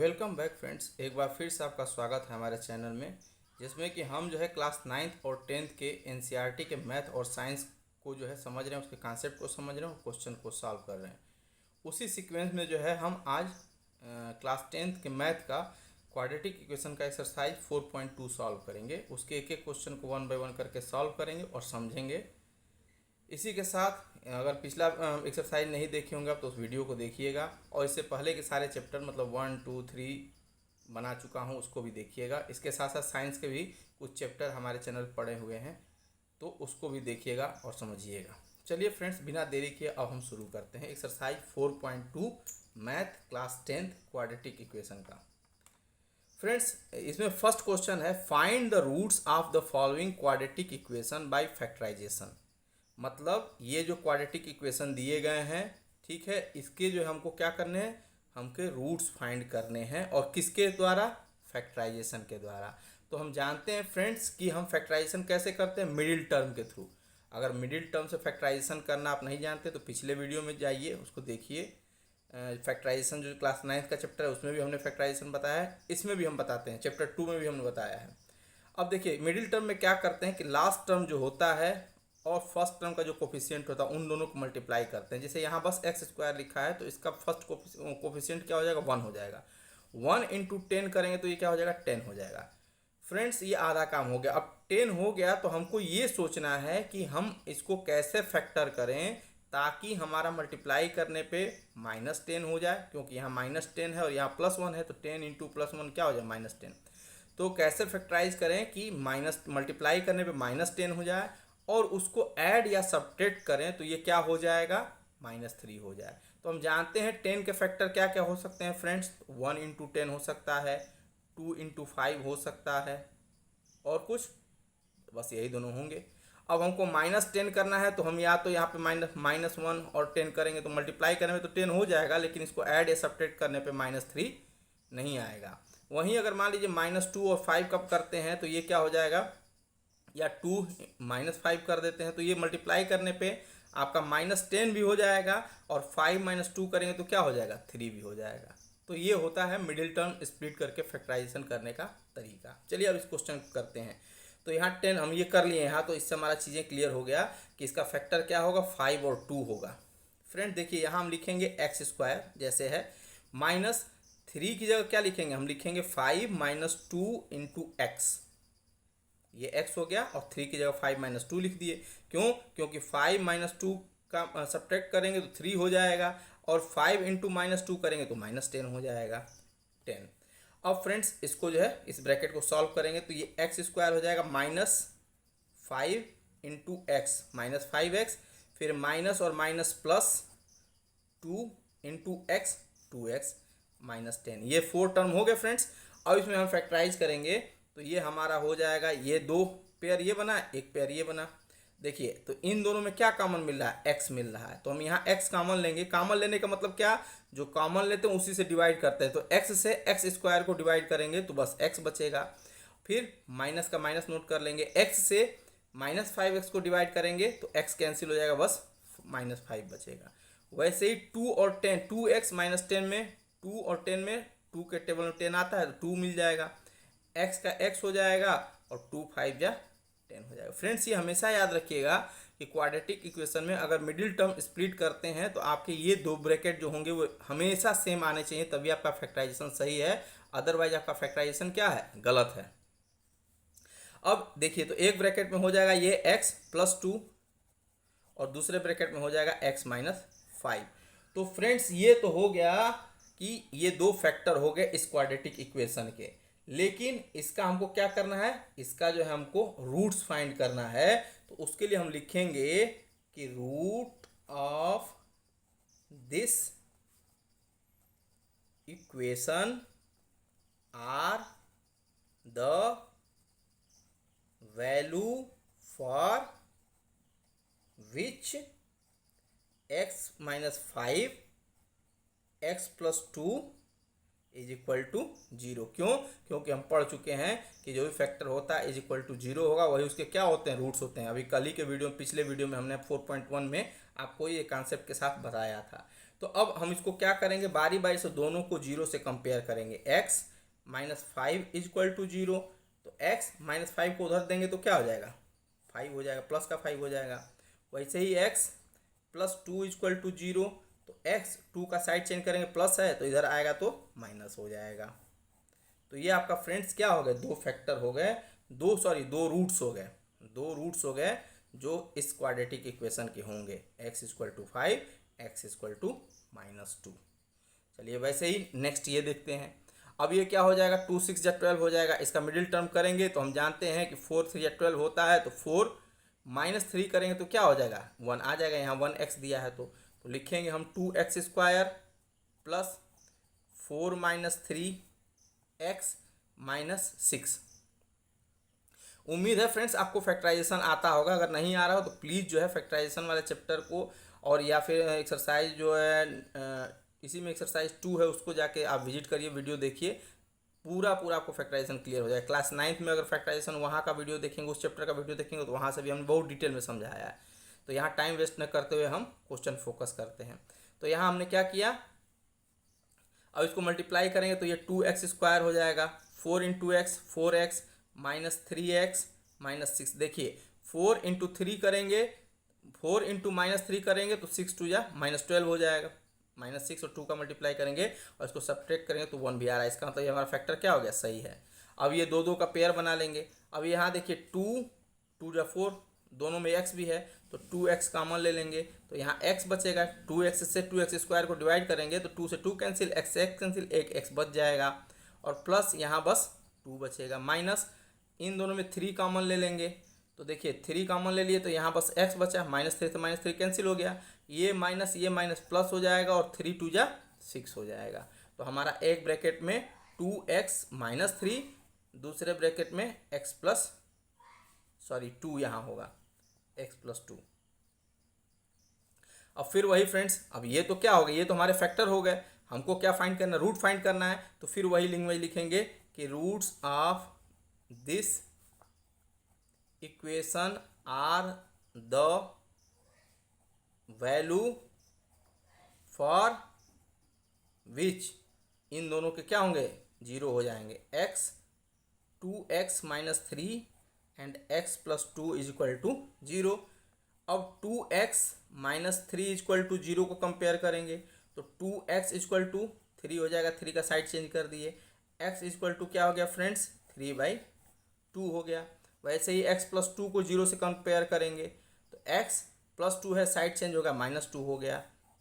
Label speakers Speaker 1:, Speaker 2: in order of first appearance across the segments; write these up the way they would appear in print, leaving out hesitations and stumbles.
Speaker 1: Welcome back friends. एक बार फिर से आपका स्वागत है हमारे चैनल में, जिसमें कि हम जो है क्लास 9th और 10th के एनसीईआरटी के मैथ और साइंस को जो है समझ रहे हैं, उसके कॉन्सेप्ट को समझ रहे हैं और क्वेश्चन को सॉल्व कर रहे हैं। उसी सीक्वेंस में जो है हम आज क्लास 10th के मैथ का क्वाड्रेटिक इक्वेशन का एक्सरसाइज 4.2 सॉल्व करेंगे। उसके एक एक क्वेश्चन को वन बाय वन करके सॉल्व करेंगे और समझेंगे। इसी के साथ अगर पिछला एक्सरसाइज नहीं देखे होंगे आप तो उस वीडियो को देखिएगा, और इससे पहले के सारे चैप्टर मतलब 1 2 3 बना चुका हूँ, उसको भी देखिएगा। इसके साथ साथ साइंस के भी कुछ चैप्टर हमारे चैनल पर पड़े हुए हैं, तो उसको भी देखिएगा और समझिएगा। चलिए फ्रेंड्स, बिना देरी किए अब हम शुरू करते हैं exercise 4.2 math class 10th quadratic equation का। फ्रेंड्स, इसमें फर्स्ट क्वेश्चन है, find the roots of the following quadratic equation by factorization. मतलब ये जो क्वाड्रेटिक इक्वेशन दिए गए हैं, ठीक है, इसके जो हमको क्या करने हैं, हमके रूट्स फाइंड करने हैं। और किसके द्वारा? फैक्टराइजेशन के द्वारा। तो हम जानते हैं फ्रेंड्स कि हम फैक्टराइजेशन कैसे करते हैं, मिडिल टर्म के थ्रू। अगर मिडिल टर्म से फैक्टराइजेशन करना आप नहीं जानते तो पिछले वीडियो में जाइए, उसको देखिए। फैक्टराइजेशन जो क्लास 9th का चैप्टर है उसमें भी हमने फैक्टराइजेशन बताया है, इसमें भी हम बताते हैं, चैप्टर 2 में भी हमने बताया है। अब देखिए, मिडिल टर्म में क्या करते हैं कि लास्ट टर्म जो होता है और फर्स्ट टर्म का जो कोफिशिएंट होता है उन दोनों को मल्टीप्लाई करते हैं। जैसे यहाँ बस एक्स स्क्वायर लिखा है तो इसका फर्स्ट कोफिशिएंट क्या हो जाएगा, 1 हो जाएगा। 1 इंटू 10 करेंगे तो ये क्या हो जाएगा, 10 हो जाएगा। फ्रेंड्स, ये आधा काम हो गया। अब 10 हो गया तो हमको ये सोचना है कि हम इसको कैसे फैक्टर करें ताकि हमारा मल्टीप्लाई करने पे -10 हो जाए, क्योंकि यहाँ -10 है और यहाँ +1 है, तो 10 इंटू +1 क्या हो जाए, -10। तो कैसे फैक्टराइज करें कि माइनस मल्टीप्लाई करने पे -10 हो जाए और उसको ऐड या सब्ट्रैक्ट करें तो ये क्या हो जाएगा, -3 हो जाए। तो हम जानते हैं 10 के फैक्टर क्या क्या हो सकते हैं फ्रेंड्स। 1 इंटू 10 हो सकता है, 2 इंटू 5 हो सकता है, और कुछ, बस यही दोनों होंगे। अब हमको -10 करना है तो हम या तो यहाँ पे -1 और 10 करेंगे तो मल्टीप्लाई करने में तो 10 हो जाएगा, लेकिन इसको ऐड या सब्ट्रैक्ट करने पे -3 नहीं आएगा। वहीं अगर मान लीजिए -2 और 5 कब करते हैं तो ये क्या हो जाएगा, या 2 -5 कर देते हैं तो ये मल्टीप्लाई करने पे आपका -10 भी हो जाएगा, और 5 - 2 करेंगे तो क्या हो जाएगा, 3 भी हो जाएगा। तो ये होता है मिडिल टर्म स्प्लिट करके फैक्टराइजेशन करने का तरीका। चलिए अब इस क्वेश्चन करते हैं। तो यहाँ 10 हम ये कर लिए यहाँ, तो इससे हमारा चीज़ें क्लियर हो गया कि इसका फैक्टर क्या होगा, 5 और 2 होगा। फ्रेंड देखिए, यहाँ हम लिखेंगे एक्स स्क्वायर जैसे है, -3 की जगह क्या लिखेंगे, हम लिखेंगे 5 - 2 इंटू एक्स। ये x हो गया, और 3 की जगह 5 - 2 लिख दिए। क्यों? क्योंकि 5 - 2 का सब्ट्रैक्ट करेंगे तो 3 हो जाएगा, और 5 इंटू -2 करेंगे तो -10 हो जाएगा, 10। अब फ्रेंड्स इसको जो है इस ब्रैकेट को सॉल्व करेंगे तो ये एक्स स्क्वायर हो जाएगा -5 इंटू एक्स, -5x, फिर माइनस और minus plus 2 into x, 2x -10। ये 4 टर्म हो गए फ्रेंड्स। अब इसमें हम फैक्टराइज करेंगे तो ये हमारा हो जाएगा, ये 2 पेयर ये बना, एक पेयर ये बना। देखिए, तो इन दोनों में क्या कॉमन मिल रहा है, x मिल रहा है, तो हम यहाँ x कॉमन लेंगे। कॉमन लेने का मतलब क्या, जो कॉमन लेते हैं उसी से डिवाइड करते हैं। तो x से एक्स स्क्वायर को डिवाइड करेंगे तो बस x बचेगा। फिर माइनस का माइनस नोट कर लेंगे, x से -5x को डिवाइड करेंगे तो x कैंसिल हो जाएगा, बस -5 बचेगा। वैसे ही 2 और 10, 2x -10 में 2 और 10 में 2 के टेबल में 10 आता है तो 2 मिल जाएगा, x का x हो जाएगा, और 2 5 जा 10 हो जाएगा। फ्रेंड्स, ये हमेशा याद रखिएगा कि क्वाड्रेटिक इक्वेशन में अगर मिडिल टर्म स्प्लिट करते हैं तो आपके ये 2 ब्रैकेट जो होंगे वो हमेशा सेम आने चाहिए, तभी आपका फैक्टराइजेशन सही है। अदरवाइज आपका फैक्टराइजेशन क्या है, गलत है। अब देखिए, तो एक ब्रैकेट में हो जाएगा ये x +2, और दूसरे ब्रैकेट में हो जाएगा x -5। तो फ्रेंड्स, ये तो हो गया कि ये 2 फैक्टर हो गए इस क्वाड्रेटिक इक्वेशन के। लेकिन इसका हमको क्या करना है, इसका जो है हमको रूट्स फाइंड करना है। तो उसके लिए हम लिखेंगे कि root of this equation are the value for which x -5 x +2 is equal to 0। क्यों? क्योंकि हम पढ़ चुके हैं कि जो भी फैक्टर होता है इज इक्वल टू 0 होगा, वही उसके क्या होते हैं, रूट्स होते हैं। अभी कल ही के वीडियो, पिछले वीडियो में हमने 4.1 में आपको ये कॉन्सेप्ट के साथ बताया था। तो अब हम इसको क्या करेंगे, बारी बारी से दोनों को जीरो से कंपेयर करेंगे। x minus five is equal to zero, तो x माइनस फाइव को उधर देंगे तो क्या हो जाएगा, 5 हो जाएगा, प्लस का 5 हो जाएगा। वैसे ही x plus two is equal to zero, तो x 2 का साइड चेंज करेंगे, प्लस है तो इधर आएगा तो माइनस हो जाएगा। तो ये आपका फ्रेंड्स क्या हो गए, दो फैक्टर हो गए, दो रूट्स हो गए, जो इस क्वाड्रेटिक इक्वेशन के होंगे, x equal to 5, x equal to -2। चलिए वैसे ही नेक्स्ट ये देखते हैं। अब ये क्या हो जाएगा, 2 6 या 12 हो जाएगा। इसका मिडिल टर्म करेंगे तो हम जानते हैं कि 4 3 या 12 होता है, तो 4 -3 करेंगे तो क्या हो जाएगा, 1 आ जाएगा। यहाँ 1x दिया है तो लिखेंगे हम 2x स्क्वायर प्लस 4 -3x -6। उम्मीद है फ्रेंड्स आपको फैक्टराइजेशन आता होगा, अगर नहीं आ रहा हो तो प्लीज़ जो है फैक्टराइजेशन वाले चैप्टर को और या फिर एक्सरसाइज जो है इसी में एक्सरसाइज 2 है उसको जाके आप विजिट करिए, वीडियो देखिए, पूरा आपको फैक्टराइजेशन क्लियर हो जाएगा। क्लास 9th में अगर फैक्टराइजेशन वहाँ का वीडियो देखेंगे, उस चैप्टर का वीडियो देखेंगे तो वहाँ से भी हमने बहुत डिटेल में समझाया है। तो यहाँ टाइम वेस्ट न करते हुए हम क्वेश्चन फोकस करते हैं। तो यहाँ हमने क्या किया, अब इसको मल्टीप्लाई करेंगे तो ये 2x स्क्वायर हो जाएगा, 4 इंटू एक्स 4x -3x -6। देखिए 4 इंटू 3 करेंगे, 4 इंटू -3 करेंगे तो 6 2 या -12 हो जाएगा। -6 और 2 का मल्टीप्लाई करेंगे और इसको सब्ट्रैक्ट करेंगे तो 1 भी आ रहा है। इसका मतलब ये हमारा फैक्टर क्या हो गया, सही है। अब ये दो का पेयर बना लेंगे। अब यहाँ देखिए 2 या 4, दोनों में x भी है तो 2x कॉमन ले लेंगे, तो यहाँ x बचेगा। 2x से 2x स्क्वायर को डिवाइड करेंगे तो 2 से 2 कैंसिल, x से x कैंसिल, एक x बच जाएगा और प्लस यहाँ बस 2 बचेगा, माइनस इन दोनों में 3 कॉमन ले लेंगे। तो देखिए 3 कॉमन ले लिए तो यहाँ बस x बचा, -3 से -3 कैंसिल हो गया, ये माइनस प्लस हो जाएगा और 3 2 जा 6 हो जाएगा। तो हमारा एक ब्रैकेट में 2x -3, दूसरे ब्रैकेट में x प्लस 2 यहाँ होगा, x प्लस 2। अब फिर वही फ्रेंड्स, अब ये तो क्या हो गया, ये तो हमारे फैक्टर हो गए, हमको क्या फाइंड करना है, रूट फाइंड करना है। तो फिर वही लैंग्वेज लिखेंगे कि roots of this equation are the value for which, इन दोनों के क्या होंगे, 0 हो जाएंगे। x 2x -3 and x plus 2 is equal to 0। अब 2x -3 इज इक्वल टू 0 को कंपेयर करेंगे तो 2x इज इक्वल टू 3 हो जाएगा, 3 का साइड चेंज कर दिए। x इज इक्वल टू क्या हो गया फ्रेंड्स, 3/2 हो गया। वैसे ही x प्लस 2 को 0 से कंपेयर करेंगे तो x प्लस 2 है, साइड चेंज होगा, -2 हो गया।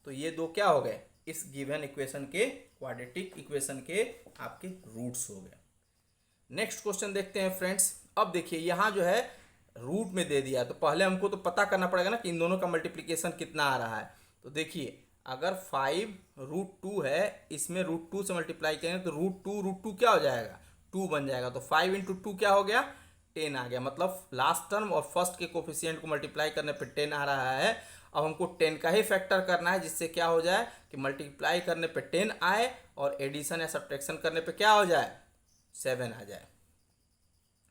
Speaker 1: तो ये दो क्या हो गए, इस गिवन इक्वेशन के, क्वाड्रेटिक इक्वेशन के आपके रूट्स हो गए। नेक्स्ट क्वेश्चन देखते हैं फ्रेंड्स। अब देखिए यहाँ जो है रूट में दे दिया, तो पहले हमको तो पता करना पड़ेगा ना कि इन दोनों का मल्टीप्लिकेशन कितना आ रहा है। तो देखिए अगर 5√2 है, इसमें √2 से मल्टीप्लाई करेंगे तो √2 क्या हो जाएगा, 2 बन जाएगा। तो 5 इंटू 2 क्या हो गया, 10 आ गया। मतलब लास्ट टर्म और फर्स्ट के कोफिशिएंट को मल्टीप्लाई करने पे 10 आ रहा है। अब हमको 10 का ही फैक्टर करना है, जिससे क्या हो जाए कि मल्टीप्लाई करने पे 10 आए और एडिशन या सब्ट्रैक्शन करने पे क्या हो जाए, 7 आ जाए।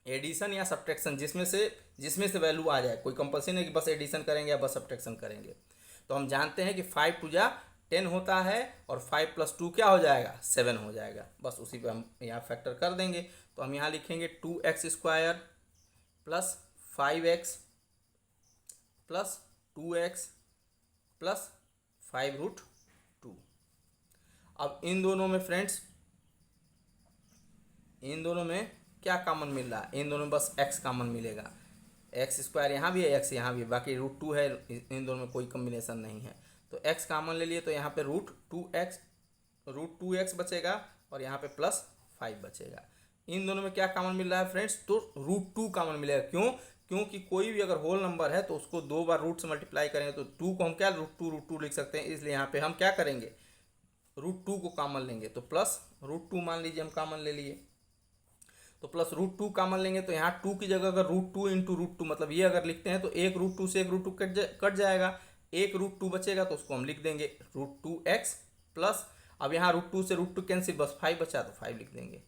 Speaker 1: एडिशन या सब्ट्रैक्शन जिसमें से वैल्यू आ जाए, कोई कंपल्सन नहीं कि बस एडिशन करेंगे या बस सब्ट्रैक्शन करेंगे। तो हम जानते हैं कि 5 2 जा 10 होता है और 5 प्लस 2 क्या हो जाएगा, 7 हो जाएगा। बस उसी पे हम यहाँ फैक्टर कर देंगे। तो हम यहाँ लिखेंगे 2x square plus 5x plus 2x plus 5√2। अब इन दोनों में फ्रेंड्स, इन दोनों में क्या कॉमन मिल रहा है, इन दोनों में बस x कॉमन मिलेगा। एक्स स्क्वायर यहाँ भी है, x यहाँ भी है, बाकी √2 है, इन दोनों में कोई कम्बिनेशन नहीं है। तो x कॉमन ले लिए तो यहाँ पे √2x बचेगा और यहाँ पे प्लस 5 बचेगा। इन दोनों में क्या कॉमन मिल रहा है फ्रेंड्स, तो √2 कॉमन मिलेगा। क्यों, क्योंकि कोई भी अगर होल नंबर है तो उसको 2 बार रूट से मल्टीप्लाई करेंगे तो 2 को हम क्या √2 लिख सकते हैं, इसलिए यहाँ पे हम क्या करेंगे, √2 को कॉमन लेंगे। तो प्लस √2 मान लीजिए हम कॉमन ले लिए, तो प्लस √2 कॉमन लेंगे तो यहाँ 2 की जगह अगर √2 इंटू √2, मतलब ये अगर लिखते हैं तो एक √2 से एक √2 कट जाएगा, एक √2 बचेगा तो उसको हम लिख देंगे √2x प्लस, अब यहाँ √2 से √2 कैंसिल, बस 5 बचा तो 5 लिख देंगे।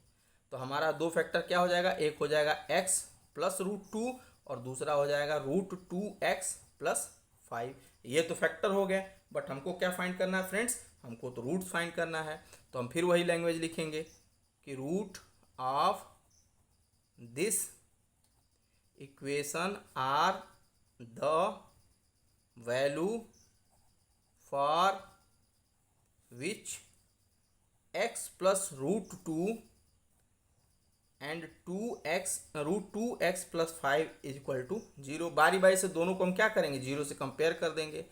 Speaker 1: तो हमारा दो फैक्टर क्या हो जाएगा, एक हो जाएगा x प्लस √2 और दूसरा हो जाएगा √2x प्लस 5। ये तो फैक्टर हो गए, बट हमको क्या फाइंड करना है फ्रेंड्स, हमको तो रूट फाइंड करना है, तो हम फिर वही लैंग्वेज लिखेंगे कि root of this equation are the value for which x plus root two and root two x plus 5 is equal to 0। बारी बारी से दोनों को हम क्या करेंगे, 0 से कंपेयर कर देंगे।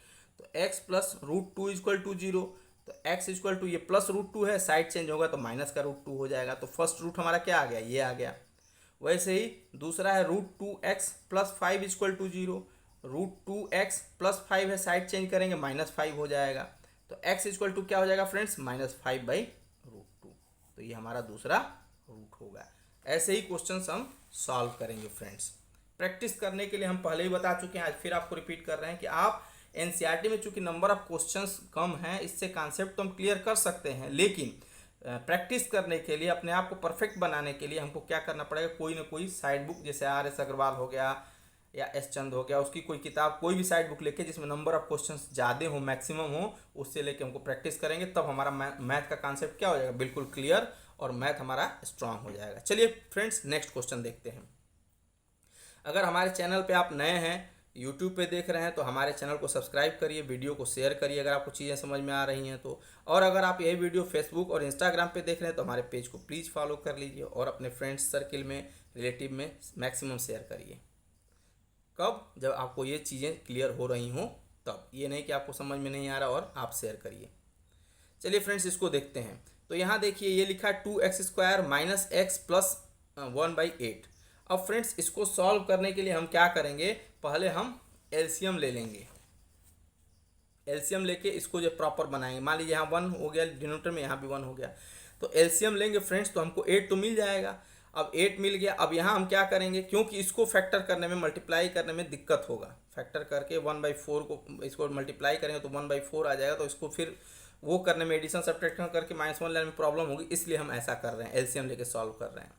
Speaker 1: तो x plus root two is equal to 0, तो x इज इक्वल टू, ये प्लस रूट टू है, साइड चेंज होगा तो माइनस का रूट टू हो जाएगा। तो फर्स्ट रूट हमारा क्या आ गया, ये आ गया। वैसे ही दूसरा है root two x plus 5 is equal to 0, root two x plus 5 है, साइड चेंज करेंगे माइनस 5 हो जाएगा। तो x इज इक्वल टू क्या हो जाएगा फ्रेंड्स, -5 बाई रूट टू। तो ये हमारा दूसरा रूट होगा। ऐसे ही क्वेश्चंस हम सॉल्व करेंगे फ्रेंड्स। प्रैक्टिस करने के लिए हम पहले ही बता चुके हैं, आज फिर आपको रिपीट कर रहे हैं कि आप एनसीईआरटी में चूंकि नंबर ऑफ क्वेश्चंस कम हैं, इससे कॉन्सेप्ट तो हम क्लियर कर सकते हैं, लेकिन प्रैक्टिस करने के लिए, अपने आप को परफेक्ट बनाने के लिए हमको क्या करना पड़ेगा, कोई ना कोई साइड बुक, जैसे RS अग्रवाल हो गया या एस चंद हो गया, उसकी कोई किताब, कोई भी साइड बुक लेके जिसमें नंबर ऑफ क्वेश्चंस ज़्यादा हो, मैक्सिमम हो, उससे लेके हमको प्रैक्टिस करेंगे, तब हमारा मैथ का कॉन्सेप्ट क्या हो जाएगा, बिल्कुल क्लियर, और मैथ हमारा स्ट्रांग हो जाएगा। चलिए फ्रेंड्स नेक्स्ट क्वेश्चन देखते हैं। अगर हमारे चैनल पे आप नए हैं, यूट्यूब पे देख रहे हैं, तो हमारे चैनल को सब्सक्राइब करिए, वीडियो को शेयर करिए अगर आपको चीज़ें समझ में आ रही हैं तो। और अगर आप यही वीडियो फेसबुक और इंस्टाग्राम पे देख रहे हैं तो हमारे पेज को प्लीज़ फॉलो कर लीजिए और अपने फ्रेंड्स सर्किल में, रिलेटिव में मैक्सिमम शेयर करिए। कब, जब आपको ये चीज़ें क्लियर हो रही हों तब, ये नहीं कि आपको समझ में नहीं आ रहा और आप शेयर करिए। चलिए फ्रेंड्स इसको देखते हैं। तो यहाँ देखिए ये लिखा है 2x² माइनस एक्स प्लस 1/8। अब फ्रेंड्स इसको सॉल्व करने के लिए हम क्या करेंगे, पहले हम एलसीएम ले लेंगे। एलसीएम लेके इसको जो प्रॉपर बनाएंगे, मान लीजिए यहाँ 1 हो गया डिनोमिनेटर में, यहाँ भी 1 हो गया, तो एलसीएम लेंगे फ्रेंड्स, तो हमको 8 तो मिल जाएगा। अब 8 मिल गया, अब यहाँ हम क्या करेंगे, क्योंकि इसको फैक्टर करने में, मल्टीप्लाई करने में दिक्कत होगा, फैक्टर करके 1/4 को इसको मल्टीप्लाई करेंगे तो 1/4 आ जाएगा, तो इसको फिर वो करने में, एडिशन सब्ट्रैक्शन करके -1 लेने में प्रॉब्लम होगी, इसलिए हम ऐसा कर रहे हैं, एलसीएम लेके सॉल्व कर रहे हैं।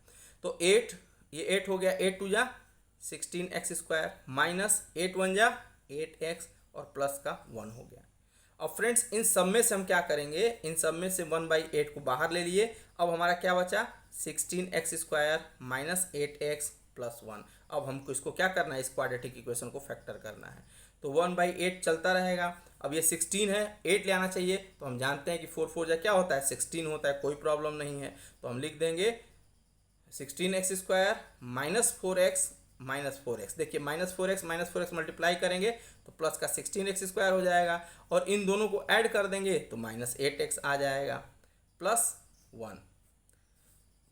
Speaker 1: तो 8, ये 8 हो गया, 8 2 जा 16x² माइनस 8 1 जा 8x और प्लस का 1 हो गया। अब फ्रेंड्स इन सब में से हम क्या करेंगे, इन सब में से 1/8 को बाहर ले लिए। अब हमारा क्या बचा, 16x² माइनस 8x प्लस 1। अब हमको इसको क्या करना है, इस क्वाड्रेटिक इक्वेशन को फैक्टर करना है, तो 1/8 चलता रहेगा। अब ये 16 है, 8 ले आना चाहिए, तो हम जानते हैं कि 4 4 जा क्या होता है, 16 होता है, कोई प्रॉब्लम नहीं है। तो हम लिख देंगे 16x² minus 4x minus 4x। देखिए -4x मल्टीप्लाई करेंगे तो प्लस का 16x² हो जाएगा, और इन दोनों को ऐड कर देंगे तो -8x आ जाएगा, प्लस 1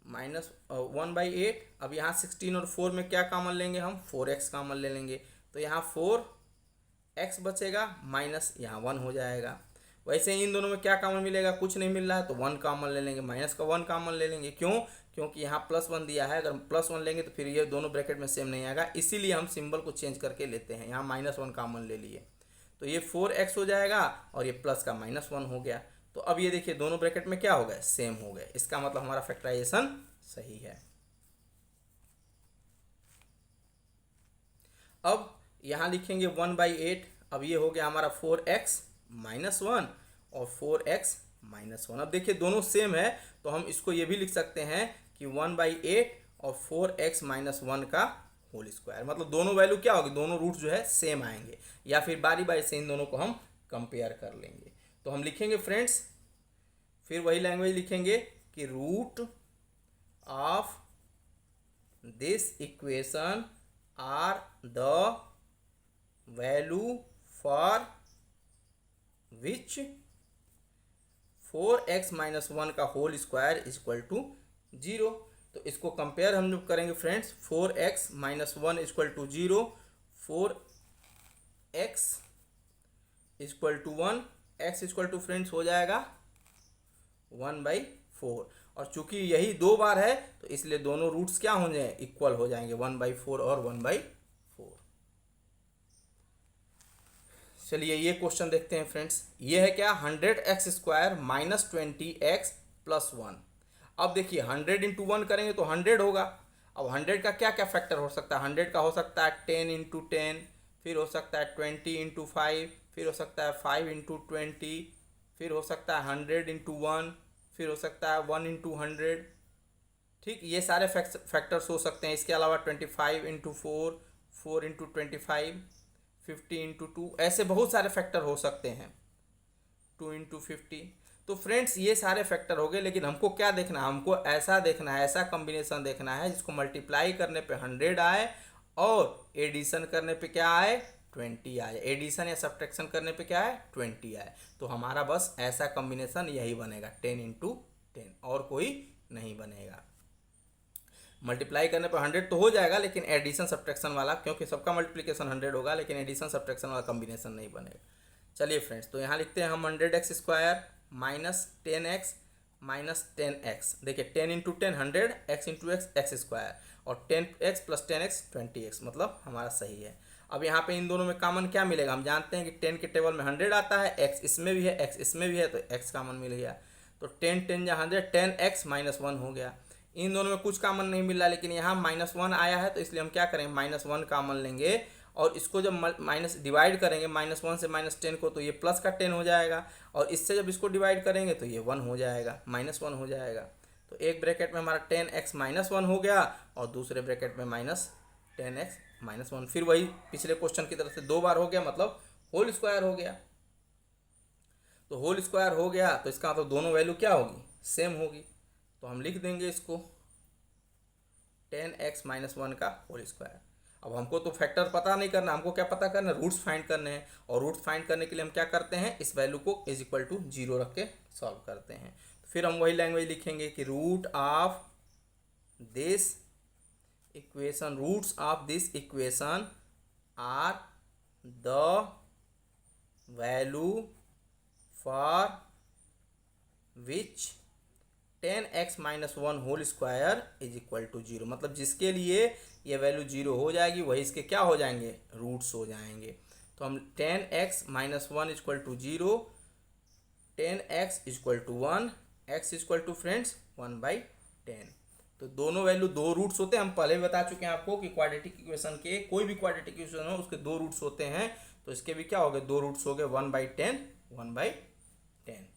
Speaker 1: माइनस 1/8। अब यहाँ 16 और 4 में क्या कॉमन लेंगे हम, 4x कॉमन ले लेंगे, तो यहाँ 4x बचेगा, माइनस यहाँ 1 हो जाएगा। वैसे ही इन दोनों में क्या कॉमन मिलेगा, कुछ नहीं मिल रहा है, तो 1 कॉमन ले लेंगे, माइनस का 1 कॉमन ले लेंगे। क्यों, क्योंकि यहाँ +1 दिया है, अगर +1 लेंगे तो फिर ये दोनों ब्रैकेट में सेम नहीं आएगा, इसीलिए हम सिंबल को चेंज करके लेते हैं। यहाँ -1 कॉमन ले लिए, तो ये 4x हो जाएगा, और ये प्लस का -1 हो गया। तो अब ये देखिए दोनों ब्रैकेट में क्या हो गए, सेम हो गए, इसका मतलब हमारा फैक्टराइजेशन सही है। अब यहाँ लिखेंगे 1/8। अब ये हो गया हमारा 4x माइनस 1 और 4x माइनस 1। अब देखिए दोनों सेम है, तो हम इसको ये भी लिख सकते हैं कि 1/8 और 4x माइनस 1 का होल स्क्वायर, मतलब दोनों वैल्यू क्या होगी, दोनों रूट जो है सेम आएंगे, या फिर बारी बारी से इन दोनों को हम कंपेयर कर लेंगे। तो हम लिखेंगे फ्रेंड्स, फिर वही लैंग्वेज लिखेंगे कि root of this equation are the value for which 4x minus 1 का whole square is equal to 0। तो इसको कंपेयर हम लोग करेंगे friends, 4x minus 1 is equal to 0, 4x is equal to 1, x is equal to friends हो जाएगा 1/4, और चूंकि यही 2 बार है तो इसलिए दोनों रूट्स क्या हो जाए, इक्वल हो जाएंगे, 1/4 और 1/4। चलिए ये क्वेश्चन देखते हैं फ्रेंड्स। ये है क्या, 100x² माइनस 20x प्लस 1। अब देखिए 100 इंटू 1 करेंगे तो 100 होगा। अब 100 का क्या क्या फैक्टर हो सकता है, 100 का हो सकता है 10 इंटू 10, फिर हो सकता है 20 इंटू 5, फिर हो सकता है 5 इंटू 20, फिर हो सकता है 100 × 1, फिर हो सकता है 1 × 100। ठीक, ये सारे फैक्टर्स हो सकते हैं। इसके अलावा 25 × 4, 4 × 25, 50 × 2, ऐसे बहुत सारे फैक्टर हो सकते हैं, 2 × 50। तो फ्रेंड्स ये सारे फैक्टर हो गए, लेकिन हमको क्या देखना है, हमको ऐसा देखना है, ऐसा कॉम्बिनेशन देखना है जिसको मल्टीप्लाई करने पे 100 आए और एडिशन करने पे क्या आए, 20 आए। एडिशन या सब्ट्रैक्शन करने पे क्या आए, 20 आए। तो हमारा बस ऐसा कॉम्बिनेशन यही बनेगा, 10 × 10, और कोई नहीं बनेगा। मल्टीप्लाई करने पर 100 तो हो जाएगा, लेकिन एडिशन सब्ट्रैक्शन वाला, क्योंकि सबका मल्टीप्लिकेशन 100 होगा, लेकिन एडिशन सब्ट्रैक्शन वाला कॉम्बिनेशन नहीं बनेगा। चलिए फ्रेंड्स, तो यहाँ लिखते हैं हम 100x² minus 10x minus 10x। देखिए 10 × 10 100, x × x x², और 10x + 10x 20x, मतलब हमारा सही है। अब यहाँ पे इन दोनों में कॉमन क्या मिलेगा, हम जानते हैं कि 10 के टेबल में 100 आता है, x इसमें भी है, x इसमें भी है, तो x कॉमन मिल गया। तो 10 10 या 100, 10x - 1 हो गया। इन दोनों में कुछ कॉमन नहीं मिल रहा, लेकिन यहाँ -1 आया है, तो इसलिए हम क्या करेंगे, -1 कॉमन लेंगे, और इसको जब माइनस डिवाइड करेंगे -1 से -10 को, तो ये प्लस का 10 हो जाएगा, और इससे जब इसको डिवाइड करेंगे तो ये 1 हो जाएगा, -1 हो जाएगा। तो एक ब्रैकेट में हमारा 10x - 1 हो गया, और दूसरे ब्रैकेट में -10x - 1। फिर वही पिछले क्वेश्चन की तरह से 2 बार हो गया, मतलब होल स्क्वायर हो गया। तो होल स्क्वायर हो गया, तो इसका मतलब दोनों वैल्यू क्या होगी, सेम होगी। तो हम लिख देंगे इसको 10x - 1 का होल स्क्वायर। अब हमको तो फैक्टर पता नहीं करना, हमको क्या पता करना, रूट्स फाइंड करने हैं, और रूट्स फाइंड करने के लिए हम क्या करते हैं, इस वैल्यू को =0 रख के सॉल्व करते हैं। तो फिर हम वही लैंग्वेज लिखेंगे कि roots of this equation are the value for which 10x - 1 whole square =0, मतलब जिसके लिए ये वैल्यू 0 हो जाएगी, वही इसके क्या हो जाएंगे, रूट्स हो जाएंगे। तो हम 10x - 1 = 0, 10x = 1, x = फ्रेंड्स 1/10। तो दोनों वैल्यू 2 रूट्स होते हैं। हम पहले भी बता चुके हैं आपको कि क्वाड्रेटिक इक्वेशन के, कोई भी क्वाड्रेटिक इक्वेशन हो उसके 2 रूट्स होते हैं। तो इसके भी क्या हो गए, 2 रूट्स हो गए, 1/10, 1/10।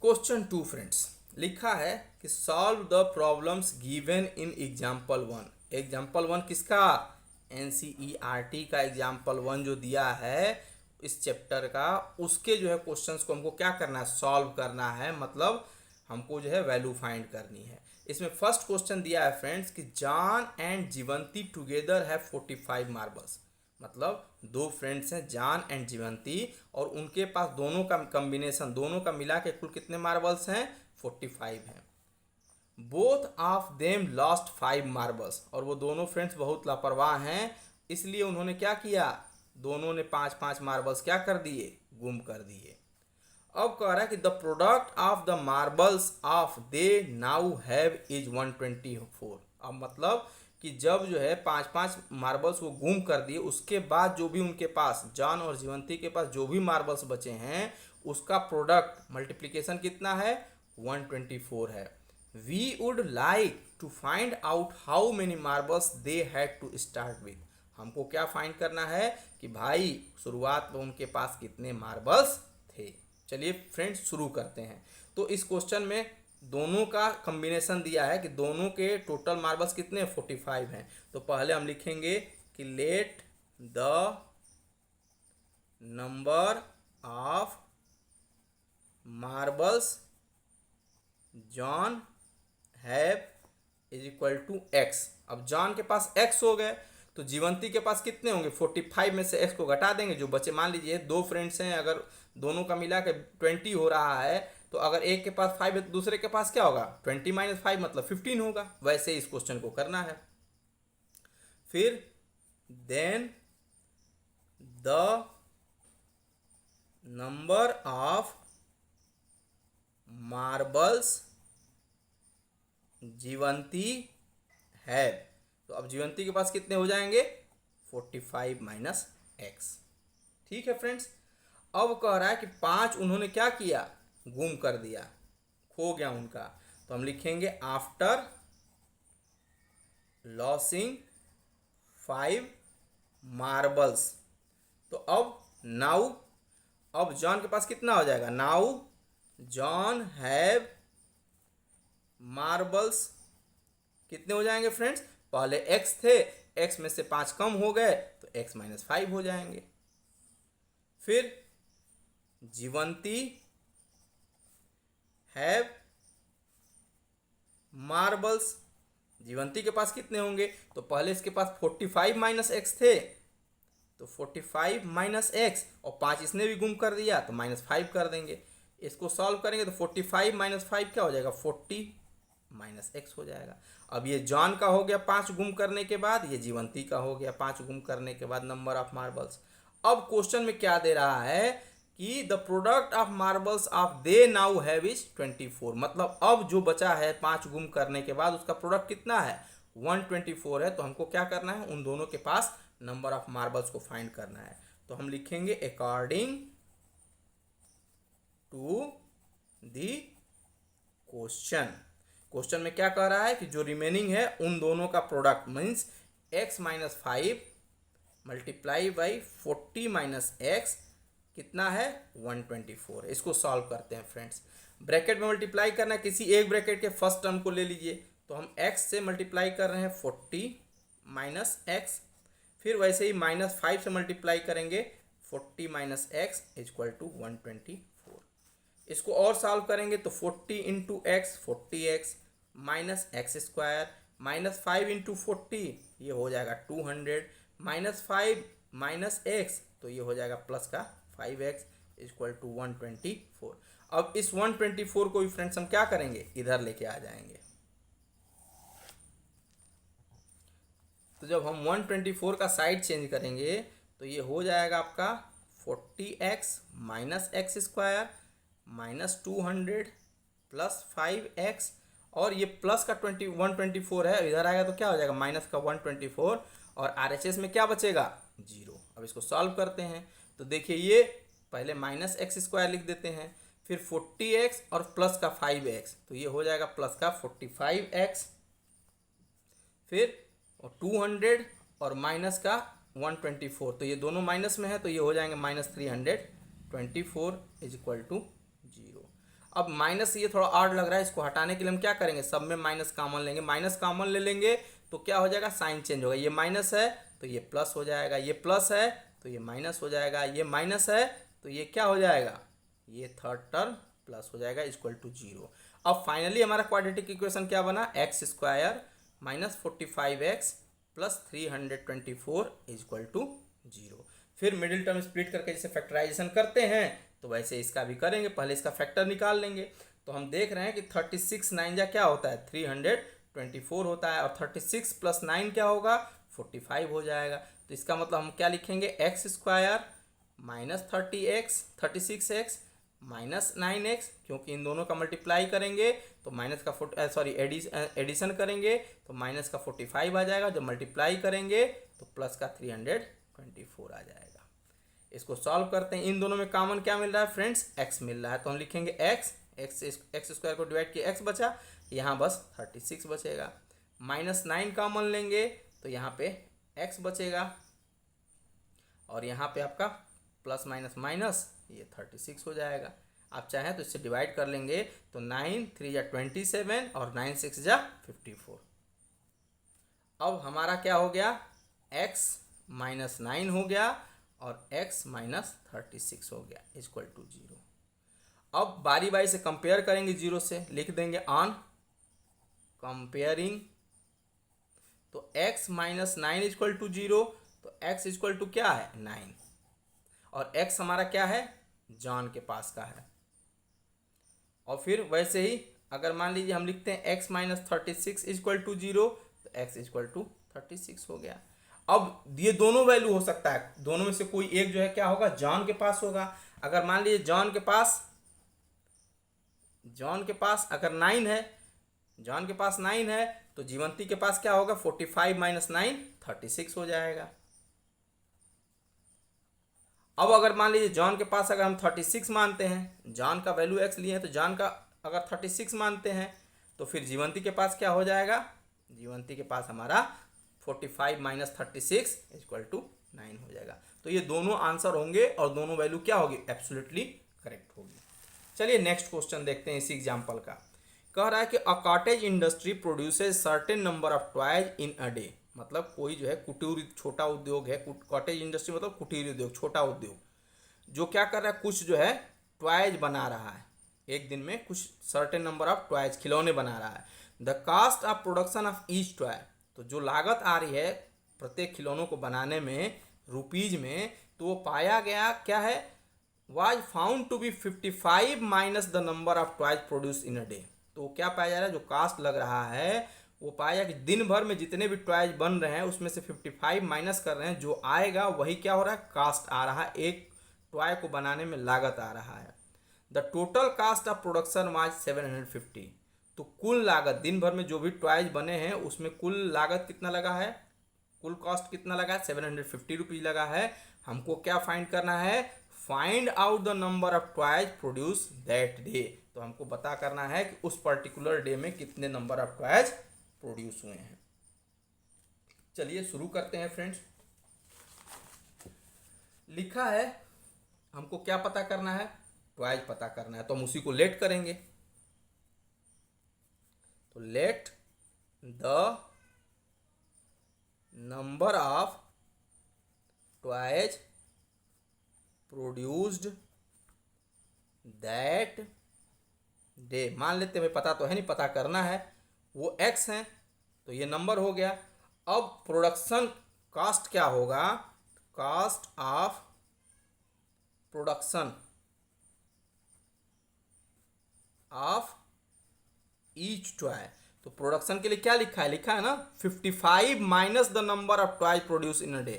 Speaker 1: क्वेश्चन 2 फ्रेंड्स, लिखा है कि solve the problems given in example 1। Example 1 किसका, NCERT का एग्जाम्पल 1 जो दिया है इस चैप्टर का, उसके जो है क्वेश्चंस को हमको क्या करना है, सॉल्व करना है, मतलब हमको जो है वैल्यू फाइंड करनी है। इसमें फर्स्ट क्वेश्चन दिया है फ्रेंड्स कि जॉन एंड जीवंती टुगेदर है 45 मार्बल्स। मतलब 2 फ्रेंड्स हैं, जॉन एंड जीवंती, और उनके पास दोनों का कॉम्बिनेशन, दोनों का मिला के कुल कितने मार्बल्स हैं, 45 हैं। Both of them lost 5 marbles, और वो दोनों फ्रेंड्स बहुत लापरवाह हैं, इसलिए उन्होंने क्या किया, दोनों ने 5-5 मार्बल्स क्या कर दिए, गुम कर दिए। अब कह रहा है कि the product of the marbles of they now have is 124। अब मतलब कि जब जो है 5-5 मार्बल्स वो गुम कर दिए, उसके बाद जो भी उनके पास, जॉन और जीवंती के पास जो भी मार्बल्स बचे हैं, उसका प्रोडक्ट मल्टीप्लिकेशन कितना है, 124 है। We would like to find out how many marbles they had to start with. हमको क्या फाइंड करना है कि भाई शुरुआत में उनके पास कितने मार्बल्स थे। चलिए फ्रेंड्स शुरू करते हैं। तो इस क्वेश्चन में दोनों का कॉम्बिनेशन दिया है कि दोनों के टोटल मार्बल्स कितने, 45 हैं। तो पहले हम लिखेंगे कि let the number of marbles John have =x। अब जॉन के पास x हो गए, तो जीवंती के पास कितने होंगे, 45 में से x को घटा देंगे, जो बचे, मान लीजिए 2 फ्रेंड्स हैं, अगर दोनों का मिला के 20 हो रहा है, तो अगर एक के पास 5 है तो दूसरे के पास क्या होगा, 20 - 5 मतलब 15 होगा। वैसे इस क्वेश्चन को करना है। फिर then the number of marbles Jivanti है, तो अब जीवंती के पास कितने हो जाएंगे, 45 - x। ठीक है फ्रेंड्स। अब कह रहा है कि 5 उन्होंने क्या किया, गुम कर दिया, खो गया उनका। तो हम लिखेंगे आफ्टर लॉसिंग 5 मार्बल्स। तो अब नाउ अब जॉन के पास कितना हो जाएगा, नाउ जॉन हैव मार्बल्स, कितने हो जाएंगे फ्रेंड्स, पहले एक्स थे, एक्स में से 5 कम हो गए तो एक्स माइनस 5 हो जाएंगे। फिर जीवंती हैव मार्बल्स, जीवंती के पास कितने होंगे, तो पहले इसके पास 45 माइनस एक्स थे, तो 45 माइनस एक्स और 5 इसने भी गुम कर दिया तो -5 कर देंगे। इसको सॉल्व करेंगे तो 45 माइनस 5 क्या हो जाएगा, 40 माइनस एक्स हो जाएगा। अब ये जॉन का हो गया 5 गुम करने के बाद, ये जीवंती का हो गया 5 गुम करने के बाद नंबर ऑफ मार्बल्स। अब क्वेश्चन में क्या दे रहा है कि the product of marbles of they now have is 24, मतलब अब जो बचा है 5 गुम करने के बाद उसका प्रोडक्ट कितना है, 124 है। तो हमको क्या करना है, उन दोनों के पास नंबर ऑफ मार्बल्स को फाइंड करना है। तो हम लिखेंगे according to the question. Question में क्या कह रहा है कि जो रिमेनिंग है उन दोनों का product means x minus 5 multiply by 40 minus x कितना है, 124। इसको सॉल्व करते हैं फ्रेंड्स। ब्रैकेट में मल्टीप्लाई करना है, किसी एक ब्रैकेट के फर्स्ट टर्म को ले लीजिए। तो हम x से मल्टीप्लाई कर रहे हैं 40 माइनस एक्स, फिर वैसे ही -5 से मल्टीप्लाई करेंगे 40 माइनस एक्स इक्वल टू 124। इसको और सॉल्व करेंगे तो 40 into x 40x minus x square -5 into 40 ये हो जाएगा 200 -5 माइनस एक्स तो ये हो जाएगा प्लस का 5x इक्वल टू 124। अब इस 124 को भी फ्रेंड्स हम क्या करेंगे, इधर लेके आ जाएंगे। तो जब हम 124 का साइड चेंज करेंगे तो ये हो जाएगा आपका 40x minus x square minus 200 plus 5x और ये प्लस का 124 है, इधर आएगा तो क्या हो जाएगा माइनस का 124 और RHS में क्या बचेगा, 0। अब इसको सॉल्व करते हैं तो देखिए ये पहले माइनस एक्स स्क्वायर लिख देते हैं, फिर 40x और प्लस का 5x तो ये हो जाएगा प्लस का 45x, फिर 200 और माइनस का 124 तो ये दोनों माइनस में है तो ये हो जाएंगे -324 इज इक्वल टू 0। अब माइनस ये थोड़ा ऑड लग रहा है, इसको हटाने के लिए हम क्या करेंगे, सब में माइनस कॉमन लेंगे, माइनस कॉमन ले लेंगे तो क्या हो जाएगा, साइन चेंज होगा। ये माइनस है तो ये प्लस हो जाएगा, ये प्लस है तो ये माइनस हो जाएगा, ये माइनस है तो ये क्या हो जाएगा, ये थर्ड टर्म प्लस हो जाएगा इक्वल टू 0। अब फाइनली हमारा क्वाड्रेटिक इक्वेशन क्या बना, x square minus 45x plus 324 equal to 0। फिर मिडिल टर्म स्प्लिट करके जैसे फैक्टराइजेशन करते हैं तो वैसे इसका भी करेंगे, पहले इसका फैक्टर निकाल लेंगे। तो हम देख रहे हैं कि 36 9 जा क्या होता है, 324 होता है और 36 प्लस 9 क्या होगा, 45 हो जाएगा। तो इसका मतलब हम क्या लिखेंगे, x square minus 36x minus 9x, क्योंकि इन दोनों का मल्टीप्लाई करेंगे तो माइनस का एडिशन करेंगे तो माइनस का 45 आ जाएगा, जब मल्टीप्लाई करेंगे तो प्लस का 324 आ जाएगा। इसको सॉल्व करते हैं, इन दोनों में कॉमन क्या मिल रहा है फ्रेंड्स, x मिल रहा है तो हम लिखेंगे एक्स स्क्वायर को डिवाइड किया x बचा, यहाँ बस 36 बचेगा। -9 कॉमन लेंगे तो यहाँ पे x बचेगा और यहाँ पे आपका प्लस माइनस माइनस ये 36 हो जाएगा। आप चाहें तो इससे डिवाइड कर लेंगे तो 9 3 जा 27 और 9 6 जा 54। अब हमारा क्या हो गया, x माइनस 9 हो गया और x माइनस 36 हो गया इक्वल टू 0। अब बारी बारी से कंपेयर करेंगे, 0 से लिख देंगे ऑन कंपेयरिंग, तो x माइनस 9 इक्वल टू 0, तो x इक्वल टू क्या है 9 और x हमारा क्या है, जॉन के पास का है। और फिर वैसे ही अगर मान लीजिए हम लिखते हैं x माइनस 36 इक्वल टू 0 तो x इक्वल टू 36 हो गया। अब ये दोनों वैल्यू हो सकता है, दोनों में से कोई एक जो है क्या होगा, जॉन के पास होगा। अगर मान लीजिए जॉन के पास अगर 9 है, जॉन के पास 9 है तो जीवंती के पास क्या होगा, 45 माइनस 9 36 हो जाएगा। अब अगर मान लीजिए जॉन के पास अगर हम 36 मानते हैं, जॉन का वैल्यू x लिए हैं तो जॉन का अगर 36 मानते हैं तो फिर जीवंती के पास क्या हो जाएगा, जीवंती के पास हमारा 45 माइनस 36 इक्वल टू 9 हो जाएगा। तो ये दोनों आंसर होंगे और दोनों वैल्यू क्या होगी, एब्सोल्युटली करेक्ट होगी। चलिए नेक्स्ट क्वेश्चन देखते हैं इसी एग्जाम्पल का। कह रहा है कि a cottage industry produces certain number of toys in a day. मतलब कोई जो है कुटीर छोटा उद्योग है, कॉटेज इंडस्ट्री मतलब कुटीर उद्योग, छोटा उद्योग, जो क्या कर रहा है, कुछ जो है टॉयज बना रहा है, एक दिन में कुछ सर्टेन नंबर ऑफ टॉयज, खिलौने बना रहा है। The cost of production of each toy, तो जो लागत आ रही है प्रत्येक खिलौनों को बनाने में रुपीज में, तो वो पाया गया क्या है, was found to be 55 minus the number of toys produce in a day. तो क्या पाया जा रहा है, जो कास्ट लग रहा है वो पाया कि दिन भर में जितने भी टॉयज बन रहे हैं उसमें से 55 माइनस कर रहे हैं, जो आएगा वही क्या हो रहा है, कास्ट आ रहा है, एक टॉय को बनाने में लागत आ रहा है। The total cost of production was 750, तो कुल लागत दिन भर में जो भी टॉयज बने हैं उसमें कुल लागत कितना लगा है, कुल कॉस्ट कितना लगा है, 750 रुपीज लगा है। हमको क्या फाइंड करना है, find out the number of toys produce that day. तो हमको पता करना है कि उस पर्टिकुलर डे में कितने नंबर ऑफ टॉयज प्रोड्यूस हुए हैं। चलिए शुरू करते हैं फ्रेंड्स। लिखा है हमको क्या पता करना है, टॉयज पता करना है, तो हम उसी को लेट करेंगे। तो let the number of toys produced that day, मान लेते हैं, पता तो है नहीं, पता करना है, वो x है, तो ये नंबर हो गया। अब प्रोडक्शन कास्ट क्या होगा, cost of production of each toy, तो प्रोडक्शन के लिए क्या लिखा है, लिखा है ना 55 minus the number of toy produce in a day.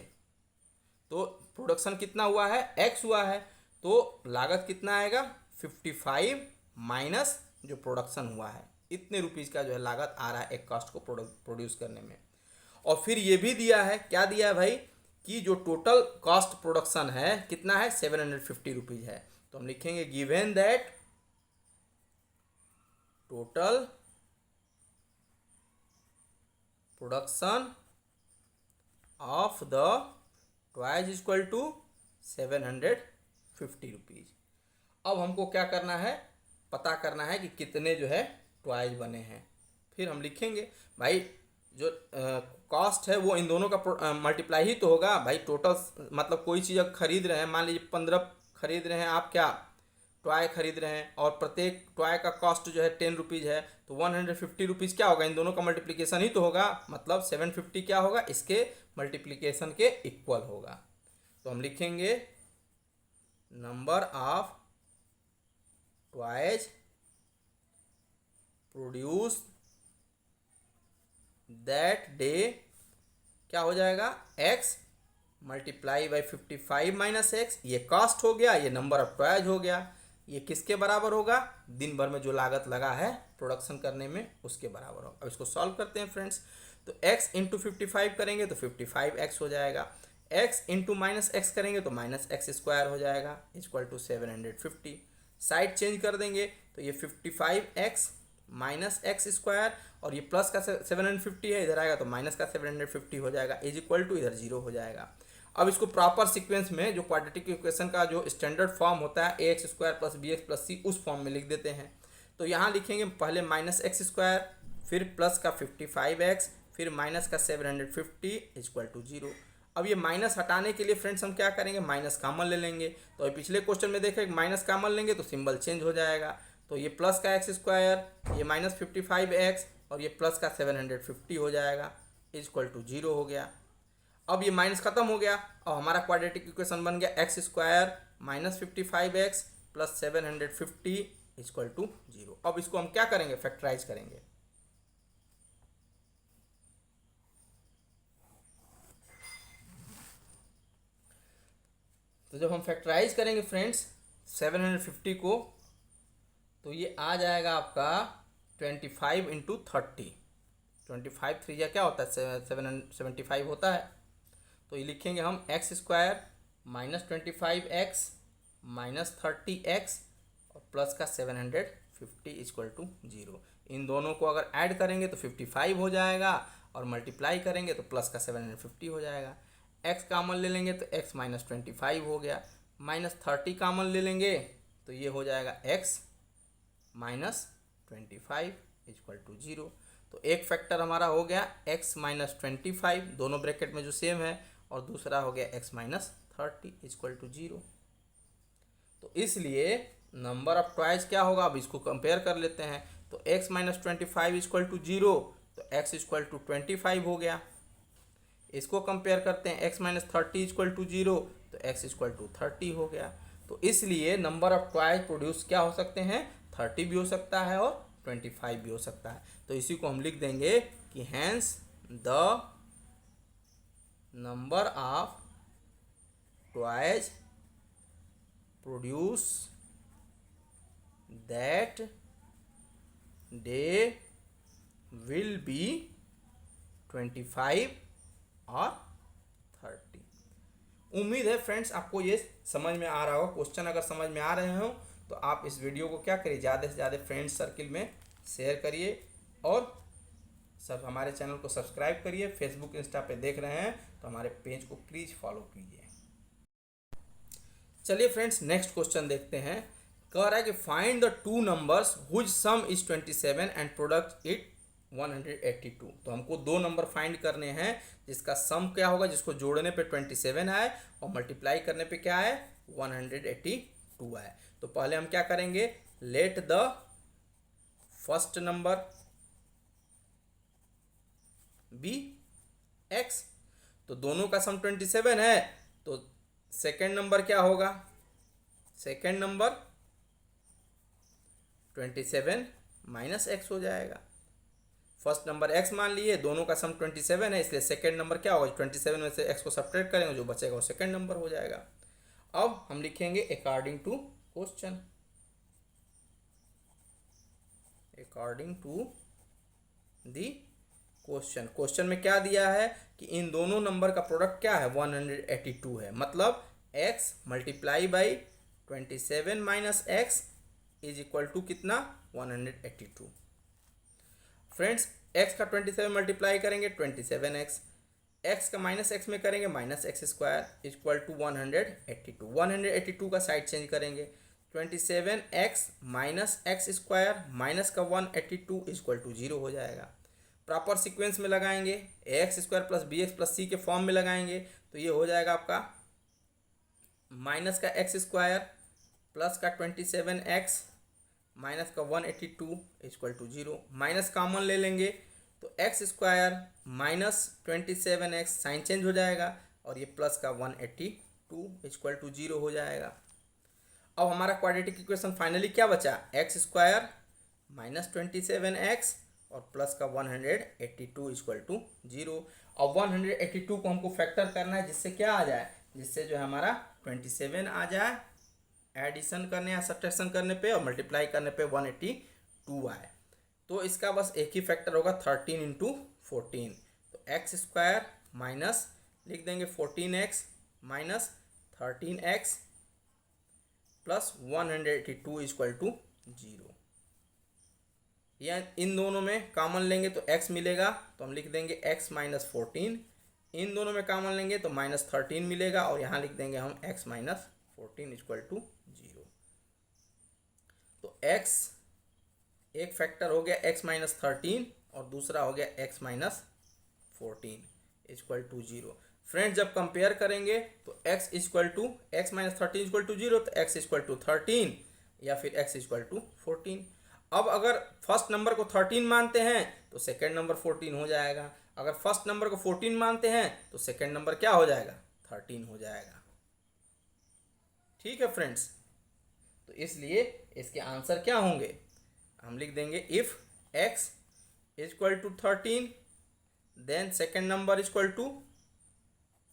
Speaker 1: तो प्रोडक्शन कितना हुआ है, x हुआ है, तो लागत कितना आएगा, 55 माइनस जो प्रोडक्शन हुआ है, इतने रुपीज का जो है लागत आ रहा है एक कास्ट को प्रोड्यूस करने में। और फिर ये भी दिया है, क्या दिया है भाई, कि जो टोटल कॉस्ट प्रोडक्शन है कितना है, 750 रुपीज है। तो हम लिखेंगे given that total production of the toys is equal to 750 rupees. अब हमको क्या करना है, पता करना है कि कितने जो है टॉयज बने हैं। फिर हम लिखेंगे भाई जो कॉस्ट है वो इन दोनों का मल्टीप्लाई ही तो होगा भाई। टोटल मतलब कोई चीज़ खरीद रहे हैं, मान लीजिए 15 खरीद रहे हैं आप, क्या टॉय खरीद रहे हैं, और प्रत्येक टॉय का कॉस्ट जो है 10 रुपीज़ है, तो 150 रुपीज़ क्या होगा, इन दोनों का मल्टीप्लिकेशन ही तो होगा, मतलब 750 क्या होगा, इसके मल्टीप्लिकेशन के इक्वल होगा। तो हम लिखेंगे number of toys produce that day, क्या हो जाएगा, x multiply by 55 minus x, ये कॉस्ट हो गया, ये नंबर ऑफ टॉयज हो गया, ये किसके बराबर होगा, दिन भर में जो लागत लगा है प्रोडक्शन करने में उसके बराबर होगा। अब इसको सॉल्व करते हैं फ्रेंड्स। तो x इंटू 55 करेंगे तो 55x हो जाएगा, x इंटू माइनस एक्स करेंगे तो माइनस एक्स स्क्वायर हो जाएगा, इक्वल टू 750। साइड चेंज कर देंगे तो ये 55x माइनस एक्स स्क्वायर, और ये प्लस का 750 है, इधर आएगा तो माइनस का 750 हो जाएगा, इज इक्वल टू इधर 0 हो जाएगा। अब इसको प्रॉपर सीक्वेंस में, जो क्वाड्रेटिक इक्वेशन का जो स्टैंडर्ड फॉर्म होता है ax square plus B X plus C, उस फॉर्म में लिख देते हैं। तो यहाँ लिखेंगे पहले माइनस एक्स स्क्वायर, फिर प्लस का 55x, फिर माइनस का 750 इक्वल टू 0। अब ये माइनस हटाने के लिए फ्रेंड्स हम क्या करेंगे, माइनस कॉमन ले लेंगे। तो पिछले क्वेश्चन में देखें माइनस कॉमन लेंगे तो सिंबल चेंज हो जाएगा। तो ये प्लस का एक्स स्क्वायर, ये माइनस 55x, और ये प्लस का 750 हो जाएगा, इक्वल टू 0 हो गया। अब ये माइनस खत्म हो गया और हमारा क्वाड्रेटिक इक्वेशन बन गया x square minus 55x plus 750 equal to 0। अब इसको हम क्या करेंगे, फैक्टराइज करेंगे। तो जब हम फैक्टराइज करेंगे फ्रेंड्स 750 को, तो ये आ जाएगा आपका 25 इंटू 30, 25 3 क्या होता है, 775 होता है। तो ये लिखेंगे हम x square minus 25x minus 30x और प्लस का 750 इक्वल टू 0। इन दोनों को अगर ऐड करेंगे तो 55 हो जाएगा, और मल्टीप्लाई करेंगे तो प्लस का 750 हो जाएगा। x कॉमन ले लेंगे तो x माइनस 25 हो गया, माइनस 30 कॉमन ले लेंगे तो ये हो जाएगा x माइनस 25 इक्वल टू 0। तो एक फैक्टर हमारा हो गया x माइनस 25, दोनों ब्रैकेट में जो सेम है, और दूसरा हो गया x माइनस 30 इक्वल टू 0। तो इसलिए नंबर ऑफ ट्वाइस क्या होगा, अब इसको कंपेयर कर लेते हैं। तो x माइनस 25 इक्वल टू 0, तो x इक्वल टू 25 हो गया। इसको कंपेयर करते हैं x माइनस 30 इक्वल टू 0, तो x इक्वल टू 30 हो गया। तो इसलिए नंबर ऑफ ट्वाइस प्रोड्यूस क्या हो सकते हैं, 30 भी हो सकता है और 25 भी हो सकता है। तो इसी को हम लिख देंगे कि hence the number of twice produce that day will be 25 और 30। उम्मीद है फ्रेंड्स आपको ये समझ में आ रहा होगा। क्वेश्चन अगर समझ में आ रहे हो तो आप इस वीडियो को क्या करिए, ज़्यादा से ज़्यादा फ्रेंड्स सर्किल में शेयर करिए और सब हमारे चैनल को सब्सक्राइब करिए। फेसबुक इंस्टा पे देख रहे हैं तो हमारे पेज को प्लीज़ फॉलो कीजिए। चलिए फ्रेंड्स नेक्स्ट क्वेश्चन देखते हैं। कह रहा है कि find the two numbers whose sum is 27 and product it 182। तो हमको दो नंबर फाइंड करने हैं जिसका सम क्या होगा, जिसको जोड़ने पे 27 आए और मल्टीप्लाई करने पे क्या है 182 आए। तो पहले हम क्या करेंगे, let the first number be x। तो दोनों का सम 27 है, तो सेकेंड नंबर क्या होगा, सेकेंड नंबर 27 माइनस x हो जाएगा। फर्स्ट नंबर x मान लिए, दोनों का सम 27 है, इसलिए सेकेंड नंबर क्या होगा, 27 में से x को सब्ट्रैक्ट करेंगे, जो बचेगा वो सेकेंड नंबर हो जाएगा। अब हम लिखेंगे according to question, according to the question. Question में क्या दिया है कि इन दोनों नंबर का प्रोडक्ट क्या है 182 है, मतलब x multiply by 27 minus x is equal to कितना 182। फ्रेंड्स x का 27 मल्टीप्लाई करेंगे 27x, x का माइनस एक्स में करेंगे minus x square equal to 182। 182 का साइड चेंज करेंगे, 27x minus x square minus का 182 इक्वल टू 0 हो जाएगा। प्रॉपर सीक्वेंस में लगाएंगे, X square plus B X plus C के फॉर्म में लगाएंगे, तो ये हो जाएगा आपका माइनस का एक्स स्क्वायर प्लस का 27x माइनस का 182 इक्वल टू 0। माइनस कॉमन ले लेंगे तो x square minus 27x sign change हो जाएगा और ये प्लस का 182 इक्वल टू 0 हो जाएगा। अब हमारा क्वाड्रेटिक इक्वेशन फाइनली क्या बचा, एक्स स्क्वायर माइनस 27x और प्लस का 182 इक्वल टू 0। अब 182 को हमको फैक्टर करना है, जिससे क्या आ जाए, जिससे जो है हमारा 27 आ जाए एडिशन करने या सब्ट्रैक्शन करने पे और मल्टीप्लाई करने पे 182 आए। तो इसका बस एक ही फैक्टर होगा 13 इंटू 14। तो एक्स स्क्वायर माइनस लिख देंगे 14x minus 13x plus 182 equal to 0। या इन दोनों में कॉमन लेंगे तो x मिलेगा, तो हम लिख देंगे x माइनस 14। इन दोनों में कॉमन लेंगे तो माइनस 13 मिलेगा और यहाँ लिख देंगे हम x माइनस 14 इक्वल टू 0। तो x एक फैक्टर हो गया x माइनस 13 और दूसरा हो गया x minus 14 equal to 0। Friends जब कंपेयर करेंगे तो x equal to x minus 13 equal to 0, तो x इक्वल टू 13 या फिर x इक्वल टू 14। अब अगर फर्स्ट नंबर को 13 मानते हैं तो सेकेंड नंबर 14 हो जाएगा, अगर फर्स्ट नंबर को 14 मानते हैं तो सेकेंड नंबर क्या हो जाएगा 13 हो जाएगा। ठीक है फ्रेंड्स, तो इसलिए इसके आंसर क्या होंगे, हम लिख देंगे if x equal to 13 then second number equal to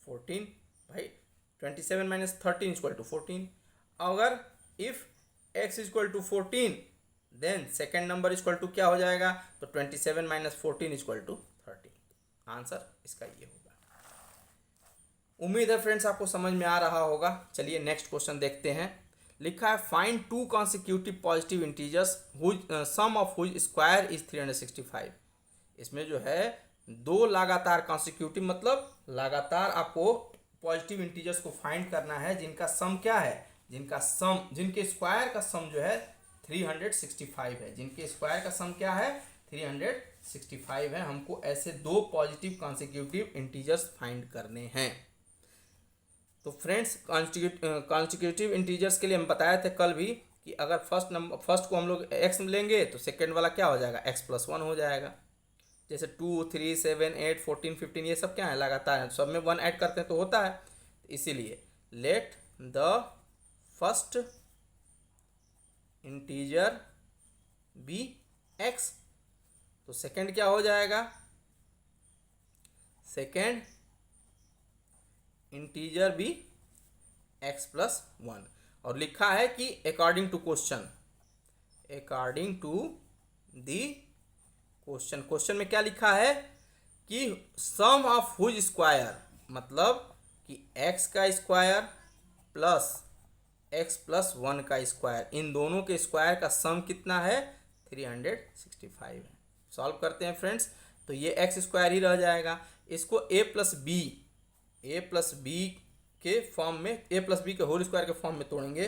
Speaker 1: 14। भाई 27 माइनस 13 इक्वल टू 14। अगर if x equal to 14 then second number equal to क्या हो जाएगा, तो 27 माइनस 14 इक्वल टू 13। आंसर इसका ये होगा। उम्मीद है फ्रेंड्स आपको समझ में आ रहा होगा। चलिए नेक्स्ट क्वेश्चन देखते हैं। लिखा है find two consecutive positive integers sum of whose square is 365। इसमें जो है दो लगातार कॉन्सिक्यूटिव मतलब लगातार आपको पॉजिटिव इंटीजर्स को फाइंड करना है जिनका सम क्या है, जिनका सम, जिनके स्क्वायर का सम जो है 365 है, जिनके स्क्वायर का सम क्या है 365 है। हमको ऐसे दो पॉजिटिव कॉन्सिक्यूटिव इंटीजर्स फाइंड करने हैं। तो फ्रेंड्स कॉन्सिक्यूटिव इंटीजर्स के लिए हम बताए थे कल भी कि अगर फर्स्ट को हम लोग एक्स लेंगे तो सेकेंड वाला क्या हो जाएगा x+1 हो जाएगा। जैसे 2 3 7 8 14 15 ये सब क्या है लगातार है, सब में 1 ऐड करते हैं तो होता है। तो इसीलिए let the first integer be x, तो सेकेंड क्या हो जाएगा, सेकेंड इंटीजर बी x+1। और लिखा है कि according to question, according to the question, question में क्या लिखा है कि सम ऑफ हुज स्क्वायर, मतलब कि x का स्क्वायर प्लस x+1 का स्क्वायर, इन दोनों के स्क्वायर का सम कितना है 365 है। सॉल्व करते हैं फ्रेंड्स, तो ये x स्क्वायर ही रह जाएगा। इसको a प्लस बी के फॉर्म में, a प्लस बी के होल स्क्वायर के फॉर्म में तोड़ेंगे।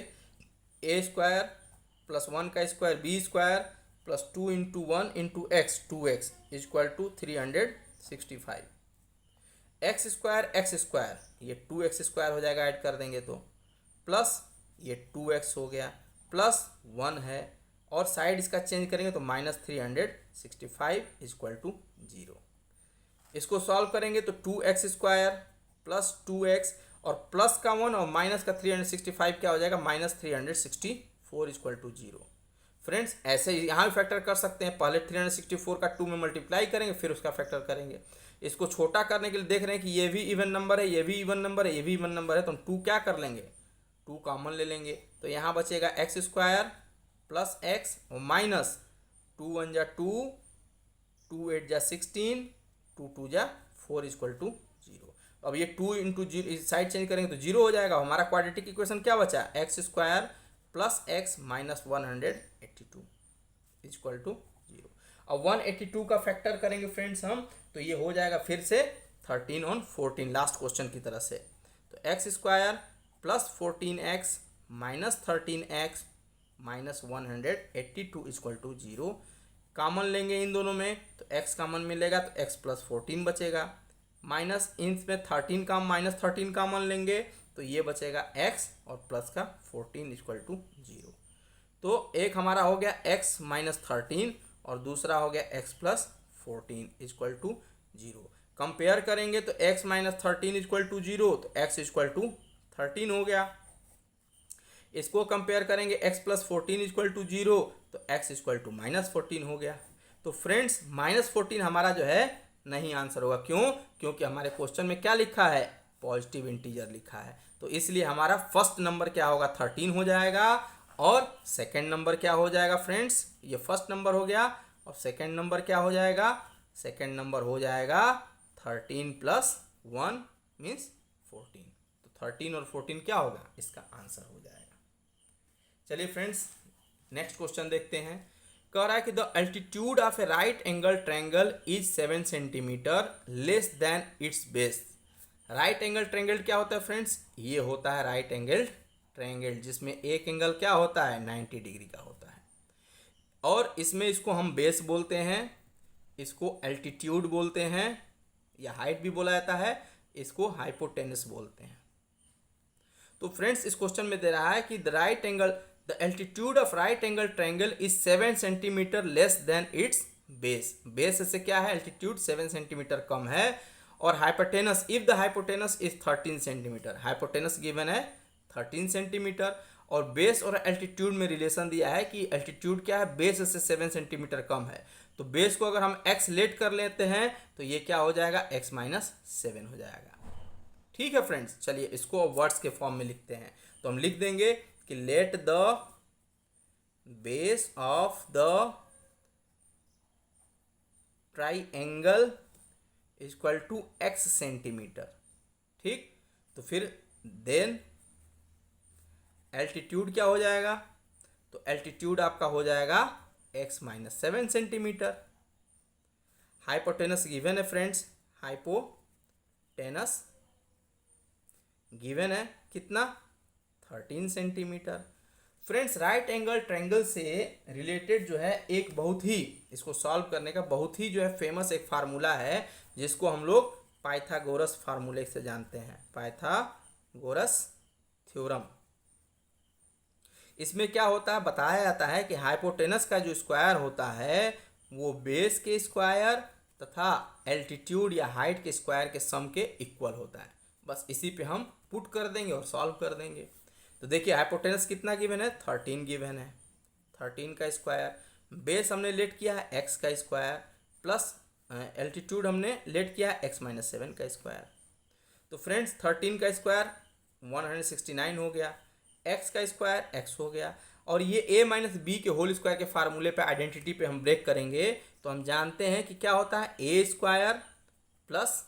Speaker 1: a स्क्वायर प्लस 1 का square b square plus 2 into 1 into x 2x equal to 365। X square ये 2x स्क्वायर हो जाएगा, ऐड कर देंगे तो प्लस ये 2x हो गया प्लस 1 है, और साइड इसका चेंज करेंगे तो -365 इक्वल टू 0। इसको सॉल्व करेंगे तो 2x स्क्वायर प्लस 2x और प्लस का 1 और माइनस का 365 क्या हो जाएगा -364 इक्वल टू 0। फ्रेंड्स ऐसे यहाँ भी फैक्टर कर सकते हैं, पहले 364 का 2 में मल्टीप्लाई करेंगे फिर उसका फैक्टर करेंगे। इसको छोटा करने के लिए देख रहे हैं कि ये भी इवन नंबर है, ये भी इवन नंबर है, ये भी इवन नंबर है, तो हम 2 क्या कर लेंगे 2 कॉमन ले लेंगे। तो यहाँ बचेगा x स्क्वायर प्लस x और माइनस 2 1 जा 2, 2 8 जा 16, 2 2 जा 4 इक्वल टू 0। अब ये 2 इंटू 0 साइड चेंज करेंगे तो 0 हो जाएगा। हमारा क्वाड्रेटिक इक्वेशन क्या बचा, x square plus x minus 182 equal to 0। अब 182 का फैक्टर करेंगे फ्रेंड्स हम, तो ये हो जाएगा फिर से 13 और 14 लास्ट क्वेश्चन की तरह से। तो x square plus 14x minus 13x minus 182 equal to 0। Common लेंगे इन दोनों में तो x कॉमन मिलेगा तो x प्लस 14 बचेगा, माइनस इन में 13 का माइनस 13 कॉमन लेंगे तो ये बचेगा x और प्लस का 14 इक्वल टू 0। तो एक हमारा हो गया x माइनस 13 और दूसरा हो गया x plus 14 equal to 0। Compare करेंगे तो x माइनस 13 इक्वल टू 0 तो x इक्वल टू 13 हो गया। इसको कंपेयर करेंगे x प्लस 14 इक्वल टू 0 तो x इक्वल टू माइनस 14 हो गया। तो फ्रेंड्स -14 हमारा जो है नहीं आंसर होगा, क्यों, क्योंकि हमारे क्वेश्चन में क्या लिखा है पॉजिटिव इंटीजर लिखा है। तो इसलिए हमारा फर्स्ट नंबर क्या होगा 13 हो जाएगा और सेकंड नंबर क्या हो जाएगा फ्रेंड्स, ये फर्स्ट नंबर हो गया और सेकंड नंबर क्या हो जाएगा, सेकंड नंबर हो जाएगा 13 प्लस 1 मीन्स 14। तो 13 और 14 क्या होगा, इसका आंसर हो जाएगा। चलिए फ्रेंड्स नेक्स्ट क्वेश्चन देखते हैं। कह रहा है कि the altitude of A right angle triangle is 7 centimetre less than it's base. Right angle triangle क्या होता है फ्रेंड्स, ये होता है राइट एंगल ट्रायंगल जिसमें एक एंगल क्या होता है 90 डिग्री का होता है, और इसमें इसको हम बेस बोलते हैं, इसको एल्टीट्यूड बोलते हैं या हाइट भी बोला जाता है, इसको हाइपोटेनस बोलते हैं। तो फ्रेंड्स इस क्वेश्चन में दे रहा है कि the altitude of right angle triangle is 7 centimetre less than it's base. Base से क्या है एल्टीट्यूड 7 सेंटीमीटर कम है, और hypotenuse if the hypotenuse is 13 centimetre, hypotenuse given है 13 सेंटीमीटर, और बेस और एल्टीट्यूड में रिलेशन दिया है कि एल्टीट्यूड क्या है बेस से 7 सेंटीमीटर कम है। तो बेस को अगर हम x लेट कर लेते हैं तो ये क्या हो जाएगा x माइनस 7 हो जाएगा। ठीक है फ्रेंड्स, चलिए इसको वर्ड्स के फॉर्म में लिखते हैं। तो हम लिख देंगे कि let the base of the triangle equal to x centimetre. ठीक, तो फिर देन एल्टीट्यूड क्या हो जाएगा, तो एल्टीट्यूड आपका हो जाएगा x minus 7 centimetre. Hypotenuse given है फ्रेंड्स, हाइपोटेनस गिवन है कितना 13 centimetre. Friends right angle triangle से रिलेटेड जो है एक बहुत ही इसको सॉल्व करने का बहुत ही जो है फेमस एक फार्मूला है जिसको हम लोग पाइथागोरस फार्मूले से जानते हैं, पाइथागोरस थ्योरम। इसमें क्या होता है बताया जाता है कि हाइपोटेनस का जो स्क्वायर होता है वो बेस के स्क्वायर तथा एल्टीट्यूड या हाइट के स्क्वायर के सम के इक्वल होता है। बस इसी पे हम पुट कर देंगे और सॉल्व कर देंगे। तो देखिए हाइपोटेनस कितना गिवन है 13 गिवन है, 13 का स्क्वायर, बेस हमने लेट किया है एक्स का स्क्वायर प्लस एल्टीट्यूड हमने लेट किया है एक्स माइनस 7 का स्क्वायर। तो फ्रेंड्स 13 का स्क्वायर 169 हो गया, एक्स का स्क्वायर एक्स हो गया, और ये a माइनस बी के होल स्क्वायर के फार्मूले पे आइडेंटिटी पे हम ब्रेक करेंगे तो हम जानते हैं कि क्या होता है a square plus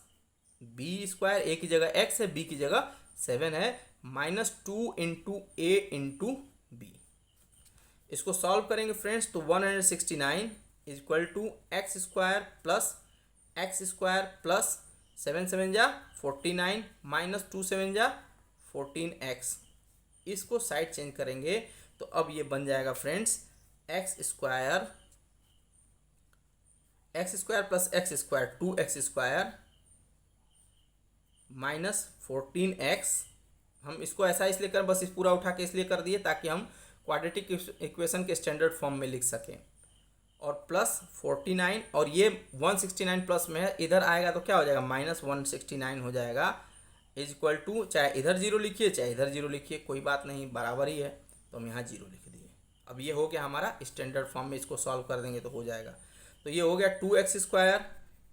Speaker 1: B square, A की जगह x है b की जगह 7 है, minus 2 into A into B. इसको सॉल्व करेंगे फ्रेंड्स तो 169 is equal to X square plus 7 7 जा 49 माइनस 2 7 जा 14x। इसको साइड चेंज करेंगे तो अब ये बन जाएगा friends x square plus x square 2x square minus 14x। हम इसको ऐसा इसलिए कर बस इस पूरा उठा के इसलिए कर दिए ताकि हम क्वाड्रेटिक इक्वेशन के स्टैंडर्ड फॉर्म में लिख सकें, और प्लस 49 और ये 169 प्लस में है, इधर आएगा तो क्या हो जाएगा माइनस 169 हो जाएगा, इज इक्वल टू चाहे इधर जीरो लिखिए चाहे इधर जीरो लिखिए कोई बात नहीं, बराबर ही है, तो हम यहाँ जीरो लिख दिए। अब ये हो गया हमारा स्टैंडर्ड फॉर्म में, इसको सॉल्व कर देंगे तो हो जाएगा। तो ये हो गया 2x स्क्वायर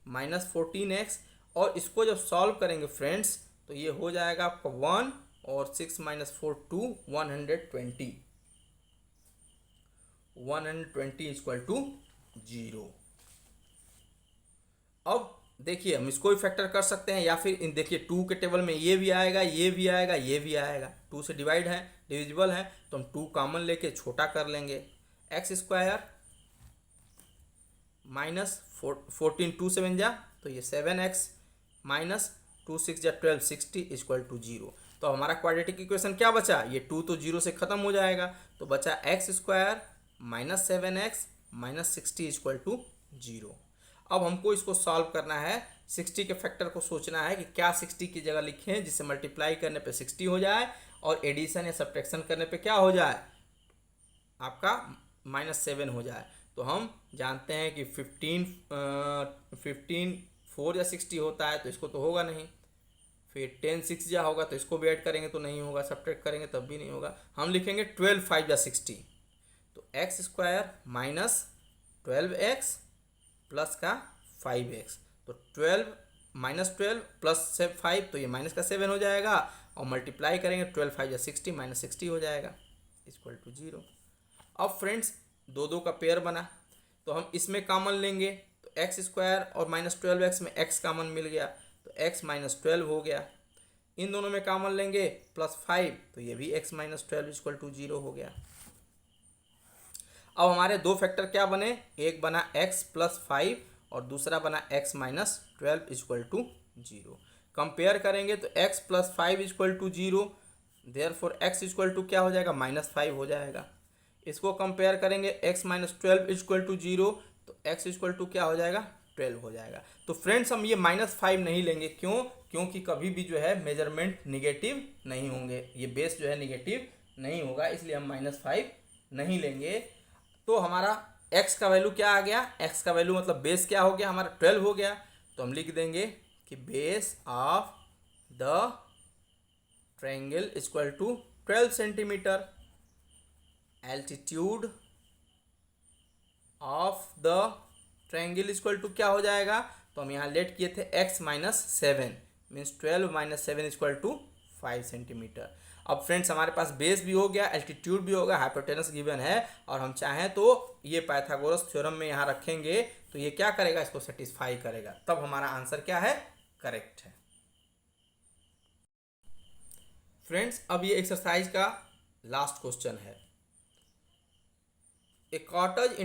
Speaker 1: माइनस 14x, और इसको जब सॉल्व करेंगे फ्रेंड्स तो ये हो जाएगा आपका 1 और 6 माइनस 4 2 120 इक्वल टू 0। अब देखिए हम इसको भी फैक्टर कर सकते हैं, या फिर इन देखिए 2 के टेबल में ये भी आएगा ये भी आएगा ये भी आएगा, 2 से डिवाइड है डिविजिबल है तो हम 2 कॉमन लेके छोटा कर लेंगे, एक्स स्क्वायर माइनस 14 2 7 जा तो ये 7x माइनस 2 6 जा 12 60 इक्वल टू 0। तो हमारा क्वाड्रेटिक इक्वेशन क्या बचा, ये 2 तो 0 से ख़त्म हो जाएगा, तो बचा x square minus 7x minus 60 equal to 0। अब हमको इसको सॉल्व करना है, 60 के फैक्टर को सोचना है कि क्या 60 की जगह लिखें जिससे मल्टीप्लाई करने पे 60 हो जाए और एडिशन या सब्ट्रैक्शन करने पे क्या हो जाए आपका माइनस 7 हो जाए। तो हम जानते हैं कि 15 4 या 60 होता है तो इसको तो होगा नहीं, फिर 10 6 जा होगा तो इसको भी ऐड करेंगे तो नहीं होगा, सब्ट्रैक्ट करेंगे तब भी नहीं होगा। हम लिखेंगे 12 5 जा 60, तो x square minus 12x plus का 5x, तो 12 माइनस 12 प्लस 5 तो ये माइनस का 7 हो जाएगा, और मल्टीप्लाई करेंगे 12 5 या 60 माइनस 60 हो जाएगा इक्वल टू 0। अब फ्रेंड्स दो दो का पेयर बना तो हम इसमें कॉमन लेंगे, तो एक्स स्क्वायर और माइनस 12x में x कॉमन मिल गया तो x माइनस 12 हो गया, इन दोनों में कॉमन लेंगे प्लस 5 तो ये भी x माइनस 12 इक्वल टू 0 हो गया। अब हमारे दो फैक्टर क्या बने, एक बना x प्लस 5 और दूसरा बना x minus 12 equal to 0। Compare करेंगे तो x plus 5 equal to 0, therefore x equal to क्या हो जाएगा माइनस 5 हो जाएगा। इसको कंपेयर करेंगे x माइनस 12 इक्वल टू 0, तो x इक्वल टू क्या हो जाएगा 12 हो जाएगा। तो फ्रेंड्स हम ये माइनस 5 नहीं लेंगे, क्यों, क्योंकि कभी भी जो है मेजरमेंट निगेटिव नहीं होंगे, ये बेस जो है निगेटिव नहीं होगा, इसलिए हम माइनस 5 नहीं लेंगे। तो हमारा x का वैल्यू क्या आ गया, x का वैल्यू मतलब बेस क्या हो गया हमारा 12 हो गया, तो हम लिख देंगे कि base of the triangle equal to 12 centimetre, altitude of the triangle equal to क्या हो जाएगा, तो हम यहाँ लेट किए थे x minus 7 means 12 minus 7 equal to 5 centimetre. अब फ्रेंड्स हमारे पास बेस भी हो गया, एल्टीट्यूड भी होगा, हाइपोटेनस गिवन है, और हम चाहें तो ये पाइथागोरस थ्योरम में यहाँ रखेंगे तो ये क्या करेगा, इसको सेटिस्फाई करेगा, तब हमारा आंसर क्या है करेक्ट है। फ्रेंड्स अब ये एक्सरसाइज का लास्ट क्वेश्चन है। A cottage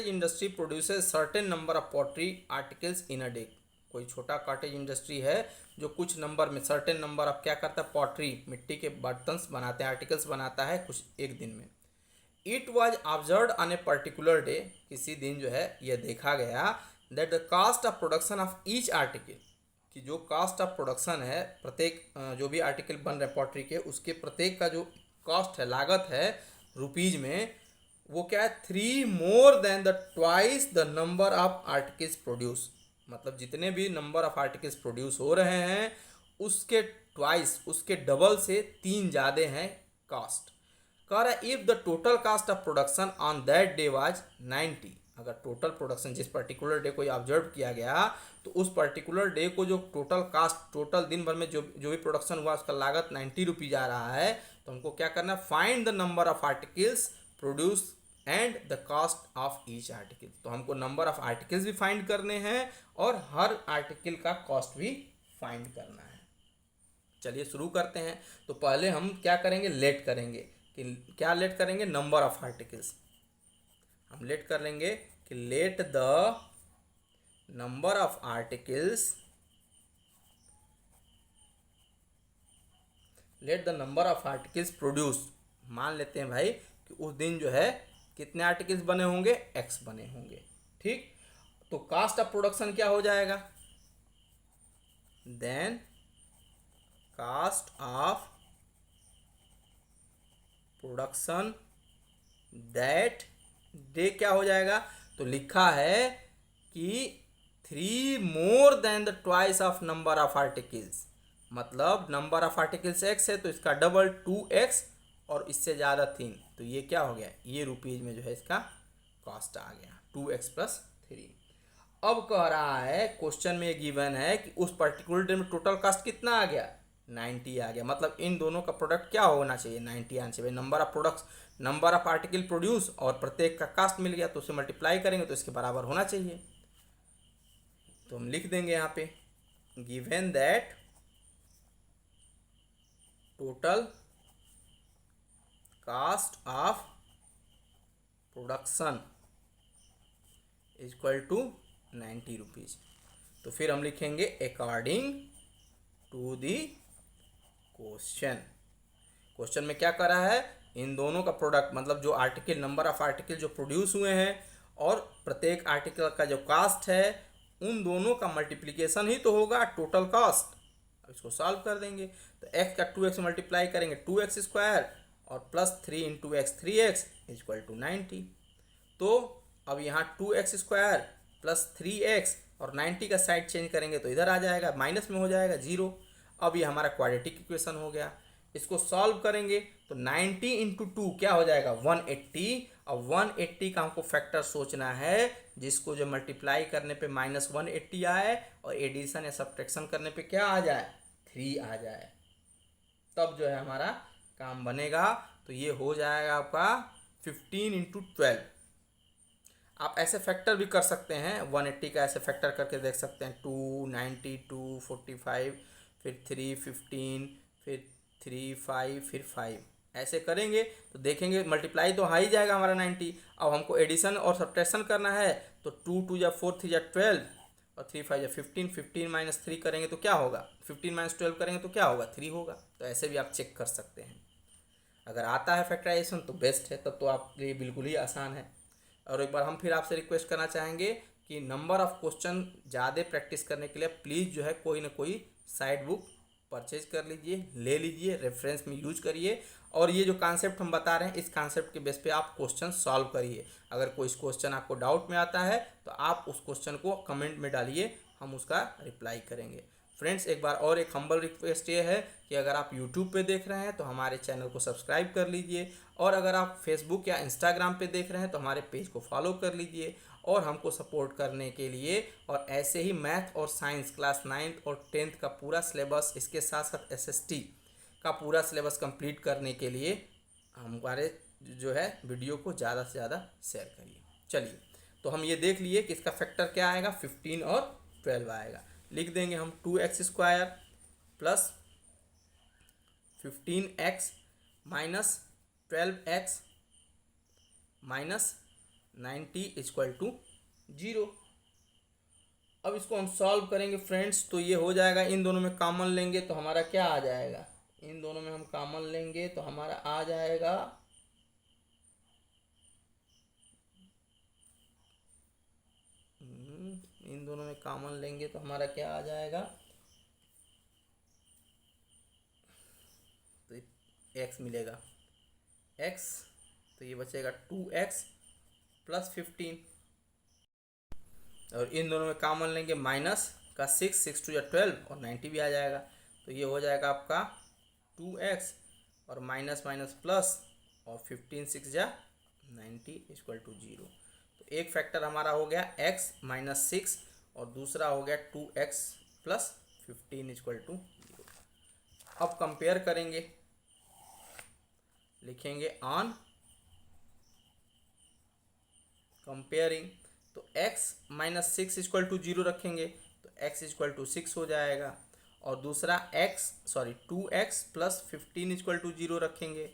Speaker 1: industry produces certain number of pottery articles in a day. कोई छोटा कॉटेज इंडस्ट्री है जो कुछ नंबर में सर्टेन नंबर अब क्या करता है, पॉटरी मिट्टी के बर्तन्स बनाते हैं, आर्टिकल्स बनाता है कुछ एक दिन में। It was observe on a particular day, किसी दिन जो है यह देखा गया that the cost of production of each article, कि जो कास्ट ऑफ प्रोडक्शन है प्रत्येक जो भी आर्टिकल बन रहे पॉटरी के उसके प्रत्येक का जो कॉस्ट है, लागत है रुपीज में, वो क्या है 3 more than the twice the number of articles produce, मतलब जितने भी नंबर ऑफ आर्टिकल्स प्रोड्यूस हो रहे हैं उसके ट्वाइस, उसके डबल से 3 ज़्यादा हैं कास्ट। कह रहा है if the total cost of production on that day was 90, अगर टोटल प्रोडक्शन जिस पर्टिकुलर डे को ऑब्जर्व किया गया तो उस पर्टिकुलर डे को जो टोटल कास्ट, टोटल दिन भर में जो भी प्रोडक्शन हुआ उसका लागत 90 रुपीज आ रहा है, तो हमको क्या करना है, find the number of articles produce and the cost of each article. तो हमको नंबर ऑफ आर्टिकल्स भी फाइंड करने हैं और हर आर्टिकल का कॉस्ट भी फाइंड करना है। चलिए शुरू करते हैं। तो पहले हम क्या करेंगे, लेट करेंगे, कि क्या लेट करेंगे, नंबर ऑफ आर्टिकल्स। हम लेट कर लेंगे कि let the number of articles, let the number of articles produce, मान लेते हैं भाई कि उस दिन जो है कितने आर्टिकल्स बने होंगे, एक्स बने होंगे, ठीक। तो कास्ट ऑफ प्रोडक्शन क्या हो जाएगा, then cost of production that day क्या हो जाएगा, तो लिखा है कि 3 more than the twice of number of articles, मतलब नंबर ऑफ आर्टिकल्स एक्स है तो इसका डबल 2x और इससे ज़्यादा 3, तो ये क्या हो गया, ये रुपीज में जो है इसका कॉस्ट आ गया 2x प्लस 3। अब कह रहा है क्वेश्चन में गिवन है कि उस पर्टिकुलर डे में टोटल कॉस्ट कितना आ गया, 90 आ गया, मतलब इन दोनों का प्रोडक्ट क्या होना चाहिए, 90 आना चाहिए। Number of products, number of article produce और प्रत्येक का कास्ट मिल गया तो उसे मल्टीप्लाई करेंगे तो इसके बराबर होना चाहिए। तो हम लिख देंगे यहाँ पे given that total cost of production is equal to 90 rupees. तो फिर हम लिखेंगे according to the question. Question में क्या कर रहा है, इन दोनों का प्रोडक्ट, मतलब जो आर्टिकल, नंबर ऑफ आर्टिकल जो प्रोड्यूस हुए हैं और प्रत्येक आर्टिकल का जो कास्ट है, उन दोनों का मल्टीप्लिकेशन ही तो होगा टोटल कास्ट। अब इसको सॉल्व कर देंगे तो x का 2x मल्टीप्लाई करेंगे 2x स्क्वायर और plus 3 into x 3x is equal to 90। तो अब यहाँ 2x स्क्वायर प्लस 3x और 90 का साइड चेंज करेंगे तो इधर आ जाएगा, माइनस में हो जाएगा 0। अब ये हमारा क्वाड्रेटिक इक्वेशन हो गया। इसको सॉल्व करेंगे तो 90 इंटू 2 क्या हो जाएगा 180, और 180 का हमको फैक्टर सोचना है जिसको जो मल्टीप्लाई करने पे -180 आए और एडिशन या सब्ट्रैक्शन करने पे क्या आ जाए 3 आ जाए, तब जो है हमारा काम बनेगा। तो ये हो जाएगा आपका 15 इंटू 12। आप ऐसे फैक्टर भी कर सकते हैं, 180 का ऐसे फैक्टर करके देख सकते हैं, 2 90 2 45 फिर 3 15 फिर 3 5 फिर 5, ऐसे करेंगे तो देखेंगे मल्टीप्लाई तो आ ही जाएगा हमारा 90। अब हमको एडिशन और सब्ट्रैक्शन करना है तो 2 2 या 4 3 या 12 और 3 5 या 15, 15 माइनस 3 करेंगे तो क्या होगा, 15 माइनस 12 करेंगे तो क्या होगा 3 होगा। तो ऐसे भी आप चेक कर सकते हैं। अगर आता है फैक्टराइजेशन तो बेस्ट है, तब तो आपके लिए बिल्कुल ही आसान है। और एक बार हम फिर आपसे रिक्वेस्ट करना चाहेंगे कि नंबर ऑफ क्वेश्चन ज़्यादा प्रैक्टिस करने के लिए प्लीज़ जो है कोई ना कोई साइड बुक परचेज कर लीजिए, ले लीजिए, रेफरेंस में यूज करिए, और ये जो कॉन्सेप्ट हम बता रहे हैं इस कॉन्सेप्ट के बेस पे आप क्वेश्चन सॉल्व करिए। अगर कोई क्वेश्चन आपको डाउट में आता है तो आप उस क्वेश्चन को कमेंट में डालिए, हम उसका रिप्लाई करेंगे। फ्रेंड्स, एक बार और एक हम्बल रिक्वेस्ट ये है कि अगर आप यूट्यूब पे देख रहे हैं तो हमारे चैनल को सब्सक्राइब कर लीजिए, और अगर आप फेसबुक या इंस्टाग्राम पे देख रहे हैं तो हमारे पेज को फॉलो कर लीजिए। और हमको सपोर्ट करने के लिए और ऐसे ही मैथ और साइंस क्लास 9th और 10th का पूरा सिलेबस, इसके साथ साथ SST का पूरा सिलेबस कंप्लीट करने के लिए हमारे जो है वीडियो को ज़्यादा से ज़्यादा शेयर करिए। चलिए, तो हम ये देख लिए कि इसका फैक्टर क्या आएगा, 15 और 12 आएगा। लिख देंगे हम 2x square plus 15x minus 12x minus 90 equal to 0। अब इसको हम सॉल्व करेंगे फ्रेंड्स, तो ये हो जाएगा, इन दोनों में कॉमन लेंगे तो हमारा क्या आ जाएगा, इन दोनों में हम कॉमन लेंगे तो हमारा आ जाएगा इन दोनों में कॉमन लेंगे तो हमारा क्या आ जाएगा, तो एक्स मिलेगा, एक्स, तो ये बचेगा 2x प्लस 15, और इन दोनों में कॉमन लेंगे माइनस का 6 टू या 12 और 90 भी आ जाएगा, तो ये हो जाएगा आपका 2x और माइनस माइनस प्लस और 15 6 जा 90 इक्वल टू 0। तो एक फैक्टर हमारा हो गया x माइनस 6 और दूसरा हो गया 2x प्लस 15 इक्वल टू 0। अब कंपेयर करेंगे, लिखेंगे ऑन कंपेयरिंग, तो x माइनस 6 इक्वल टू 0 रखेंगे तो x इक्वल टू 6 हो जाएगा, और दूसरा 2x प्लस 15 इक्वल टू 0 रखेंगे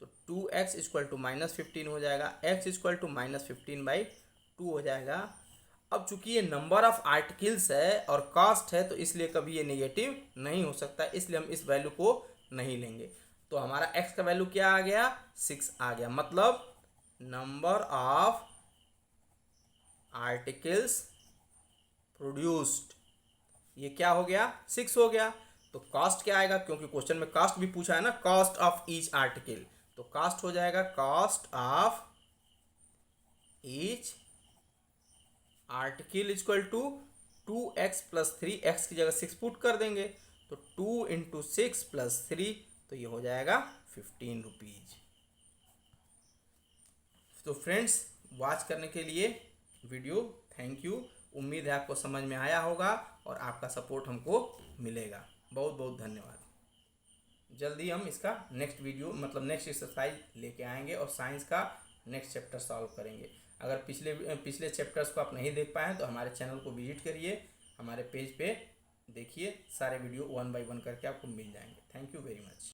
Speaker 1: तो 2x इक्वल टू माइनस 15 हो जाएगा, x इक्वल टू माइनस 15/2 हो जाएगा। अब चूंकि ये नंबर ऑफ आर्टिकल्स है और कॉस्ट है तो इसलिए कभी ये नेगेटिव नहीं हो सकता, इसलिए हम इस वैल्यू को नहीं लेंगे। तो हमारा x का वैल्यू क्या आ गया, 6 आ गया, मतलब नंबर ऑफ आर्टिकल्स प्रोड्यूस्ड ये क्या हो गया, 6 हो गया। तो कॉस्ट क्या आएगा, क्योंकि क्वेश्चन में कॉस्ट भी पूछा है ना, कॉस्ट ऑफ ईच आर्टिकल, तो कॉस्ट हो जाएगा cost of each article equal to 2x plus 3, x की जगह 6 पुट कर देंगे तो 2 इंटू 6 प्लस 3, तो ये हो जाएगा 15 रुपीज। तो फ्रेंड्स वॉच करने के लिए वीडियो थैंक यू, उम्मीद है आपको समझ में आया होगा और आपका सपोर्ट हमको मिलेगा, बहुत बहुत धन्यवाद। जल्दी हम इसका नेक्स्ट वीडियो मतलब नेक्स्ट एक्सरसाइज लेके आएंगे और साइंस का नेक्स्ट चैप्टर सॉल्व करेंगे। अगर पिछले चैप्टर्स को आप नहीं देख पाए तो हमारे चैनल को विजिट करिए, हमारे पेज पे देखिए, सारे वीडियो 1 बाय 1 करके आपको मिल जाएंगे। Thank you very much.